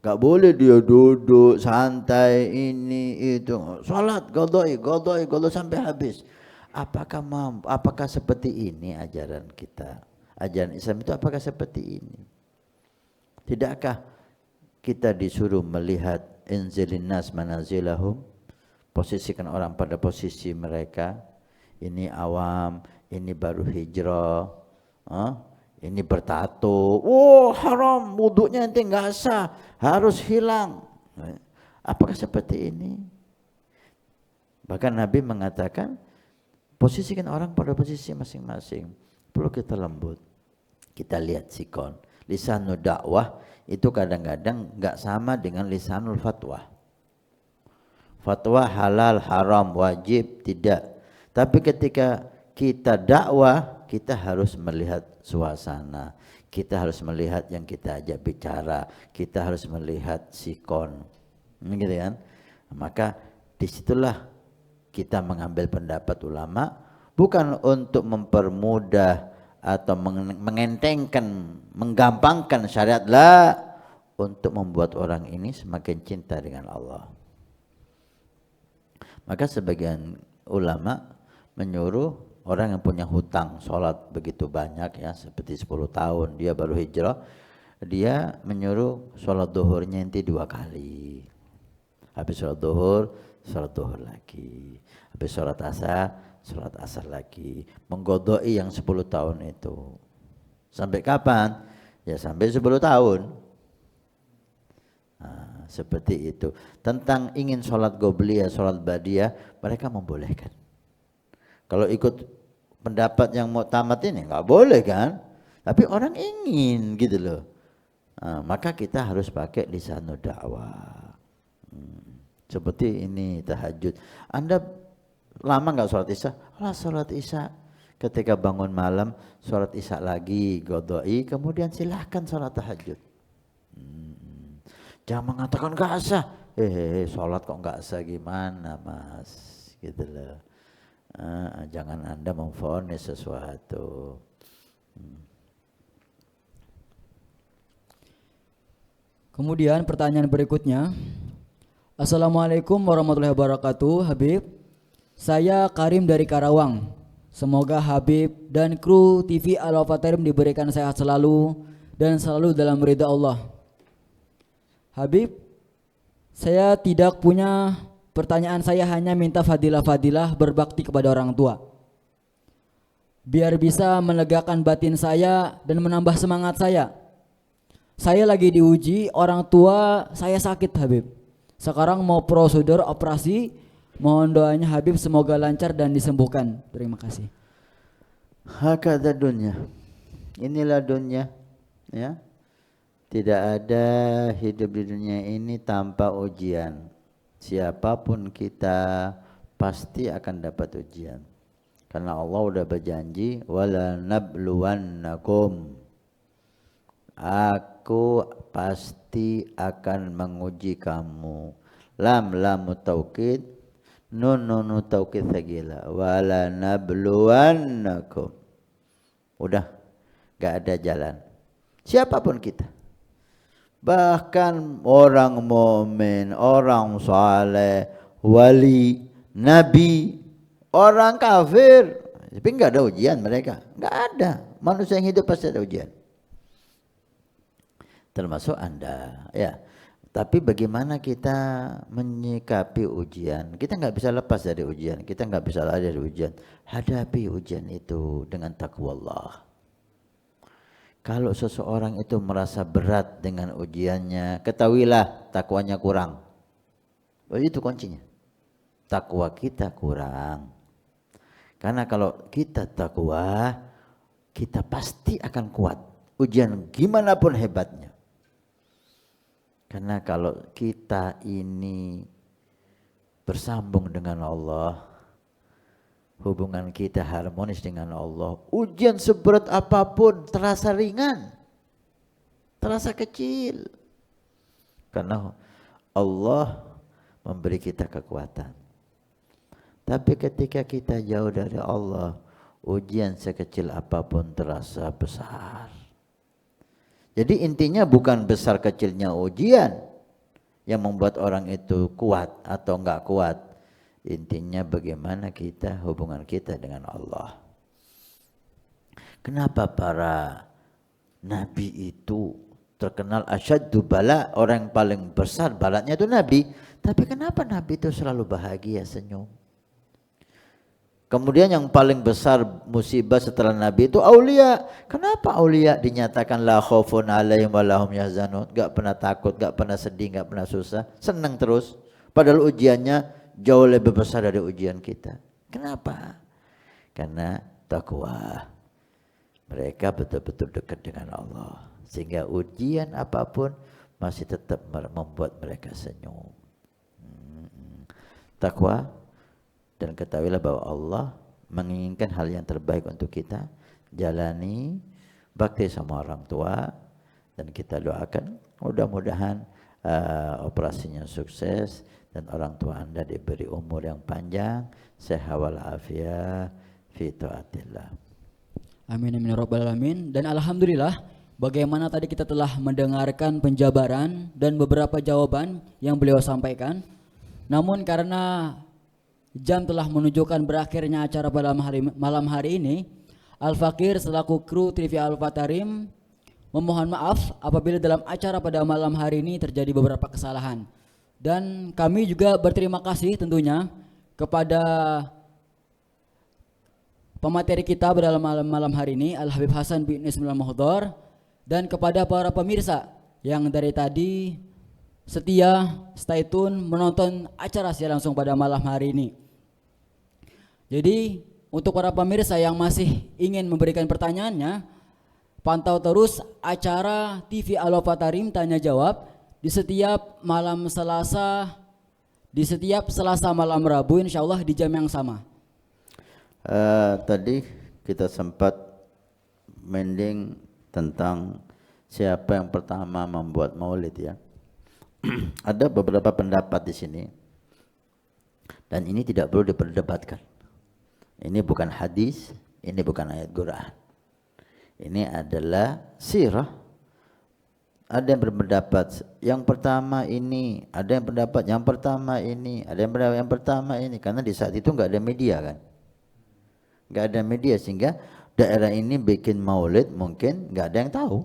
Gak boleh dia duduk santai ini itu, sholat qadai sampai habis. Apakah mampu? Apakah seperti ini ajaran kita? Ajaran Islam itu apakah seperti ini? Tidakkah kita disuruh melihat inzilin nas manazilahum, posisikan orang pada posisi mereka. Ini awam, ini baru hijrah, ini bertato, haram, wudunya nanti nggak sah, harus hilang. Apakah seperti ini? Bahkan Nabi mengatakan, posisikan orang pada posisi masing-masing. Perlu kita lembut. Kita lihat sikon. Lisanul dakwah itu kadang-kadang nggak sama dengan lisanul fatwa. Fatwa halal, haram, wajib, tidak. Tapi ketika kita dakwah, kita harus melihat suasana, kita harus melihat yang kita ajak bicara, kita harus melihat sikon, gitu kan? Maka disitulah kita mengambil pendapat ulama, bukan untuk mempermudah atau mengentengkan, menggampangkan syariat, lah, untuk membuat orang ini semakin cinta dengan Allah. Maka sebagian ulama menyuruh orang yang punya hutang sholat begitu banyak ya, seperti 10 tahun dia baru hijrah, dia menyuruh sholat duhurnya nanti 2 kali, Habis sholat duhur lagi. Habis sholat asar lagi. Menggodoi yang 10 tahun itu. Sampai kapan? Ya sampai 10 tahun. Nah, seperti itu. Tentang ingin sholat qobliyah, sholat ba'diyah, mereka membolehkan. Kalau ikut pendapat yang muktamad ini nggak boleh kan? Tapi orang ingin gitu loh. Nah, maka kita harus pakai lisanul dakwah. Seperti ini tahajud. Anda lama nggak sholat isya? Sholat isya. Ketika bangun malam, sholat isya lagi, qodoi, kemudian silahkan sholat tahajud. Jangan mengatakan nggak sah. Sholat kok nggak sah gimana mas? Gitu loh. Jangan Anda memvonis sesuatu. Kemudian pertanyaan berikutnya. Assalamualaikum warahmatullahi wabarakatuh, Habib. Saya Karim dari Karawang. Semoga Habib dan kru TV Al-Wafa Tarim diberikan sehat selalu dan selalu dalam ridha Allah. Habib, saya tidak punya pertanyaan, saya hanya minta fadilah-fadilah berbakti kepada orang tua. Biar bisa melegakan batin saya dan menambah semangat saya. Saya lagi diuji, orang tua saya sakit, Habib. Sekarang mau prosedur operasi, mohon doanya Habib semoga lancar dan disembuhkan. Terima kasih. Hakadha dunya. Inilah dunia, ya. Tidak ada hidup di dunia ini tanpa ujian. Siapapun kita pasti akan dapat ujian. Karena Allah udah berjanji, wala nabluwannakum. Aku pasti akan menguji kamu. Lamu taukid, nun taukid sagila. Wala nabluwannakum. Udah, gak ada jalan. Siapapun kita. Bahkan orang mukmin, orang saleh, wali, nabi, orang kafir, tapi nggak ada ujian mereka, nggak ada. Manusia yang hidup pasti ada ujian, termasuk Anda, ya. Tapi bagaimana kita menyikapi ujian? Kita nggak bisa lepas dari ujian, kita nggak bisa lari dari ujian. Hadapi ujian itu dengan takwa Allah. Kalau seseorang itu merasa berat dengan ujiannya, ketahuilah takwanya kurang. Itu kuncinya. Takwa kita kurang. Karena kalau kita takwa, kita pasti akan kuat. Ujian gimana pun hebatnya. Karena kalau kita ini bersambung dengan Allah, hubungan kita harmonis dengan Allah, ujian seberat apapun terasa ringan, terasa kecil. Karena Allah memberi kita kekuatan. Tapi ketika kita jauh dari Allah, ujian sekecil apapun terasa besar. Jadi intinya bukan besar kecilnya ujian yang membuat orang itu kuat atau enggak kuat. Intinya bagaimana kita, hubungan kita dengan Allah. Kenapa para nabi itu terkenal asyaddu bala, orang yang paling besar balanya itu nabi. Tapi kenapa nabi itu selalu bahagia, senyum? Kemudian yang paling besar musibah setelah nabi itu aulia. Kenapa aulia dinyatakan la khaufun alaihim wa lahum yahzanun? Gak pernah takut, gak pernah sedih, gak pernah susah, senang terus. Padahal ujiannya jauh lebih besar dari ujian kita. Kenapa? Karena takwa. Mereka betul-betul dekat dengan Allah. Sehingga ujian apapun masih tetap membuat mereka senyum. Takwa, dan ketahuilah bahwa Allah menginginkan hal yang terbaik untuk kita. Jalani bakti sama orang tua, dan kita doakan mudah-mudahan operasinya sukses dan orang tua Anda diberi umur yang panjang, sehat walafiat fi taatillah. Amin amin ya rabbal alamin. Dan alhamdulillah, bagaimana tadi kita telah mendengarkan penjabaran dan beberapa jawaban yang beliau sampaikan. Namun karena jam telah menunjukkan berakhirnya acara pada malam hari ini, Al-Fakir selaku kru TV Al-Wafa Tarim memohon maaf apabila dalam acara pada malam hari ini terjadi beberapa kesalahan. Dan kami juga berterima kasih tentunya kepada pemateri kita pada malam hari ini, Al Habib Hasan bin Ismail Muhdar, dan kepada para pemirsa yang dari tadi setia stay tune menonton acara secara langsung pada malam hari ini. Jadi untuk para pemirsa yang masih ingin memberikan pertanyaannya, pantau terus acara TV Al-Wafa Tarim Tanya Jawab di setiap malam Selasa, di setiap Selasa malam Rabu, insya Allah di jam yang sama. Tadi kita sempat mending tentang siapa yang pertama membuat maulid ya. Ada beberapa pendapat di sini, dan ini tidak perlu diperdebatkan. Ini bukan hadis, ini bukan ayat Quran. Ini adalah sirah. Ada yang berpendapat yang pertama ini, ada yang pendapat yang pertama ini, ada yang pendapat yang pertama ini, karena di saat itu nggak ada media kan, nggak ada media sehingga daerah ini bikin maulid mungkin nggak ada yang tahu.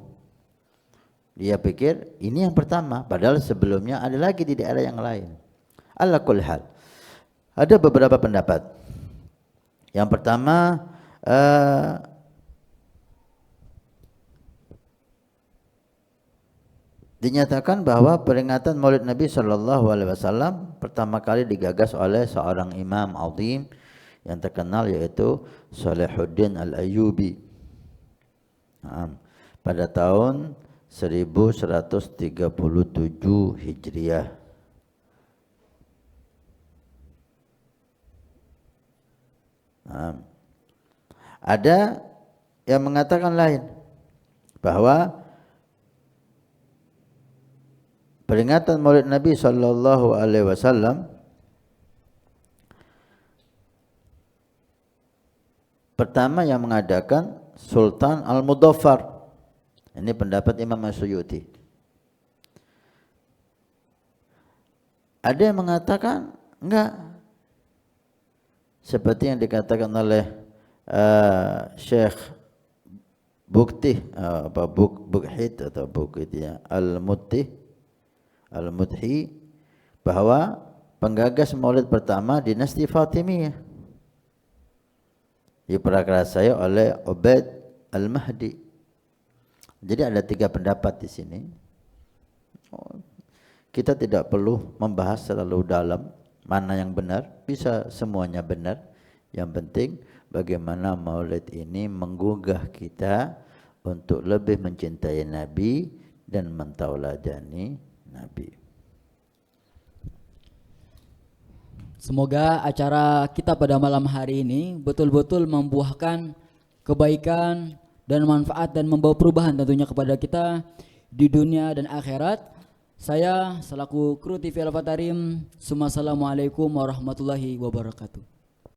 Dia pikir ini yang pertama, padahal sebelumnya ada lagi di daerah yang lain. Ala kulli hal, ada beberapa pendapat. Yang pertama, dinyatakan bahwa peringatan Maulid Nabi Shallallahu Alaihi Wasallam pertama kali digagas oleh seorang imam azim yang terkenal, yaitu Salahuddin Al-Ayyubi pada tahun 1137 Hijriah. Ada yang mengatakan lain, bahwa peringatan Maulid Nabi Sallallahu Alaihi Wasallam pertama yang mengadakan Sultan Al-Mudaffar. Ini pendapat Imam As-Suyuti. Ada yang mengatakan enggak, seperti yang dikatakan oleh Syekh Bukhti Bukhit atau Bukhit ya, Al-Mudhi, bahwa penggagas Maulid pertama dinasti Fatimiyah diprakarsai oleh Ubaid Al-Mahdi. Jadi ada 3 pendapat di sini. Kita tidak perlu membahas terlalu dalam mana yang benar, bisa semuanya benar. Yang penting bagaimana Maulid ini menggugah kita untuk lebih mencintai Nabi dan mentauladani Nabi. Semoga acara kita pada malam hari ini betul-betul membuahkan kebaikan dan manfaat dan membawa perubahan tentunya kepada kita di dunia dan akhirat. Saya selaku kru TV Al-Wafa Tarim, Assalamualaikum warahmatullahi wabarakatuh.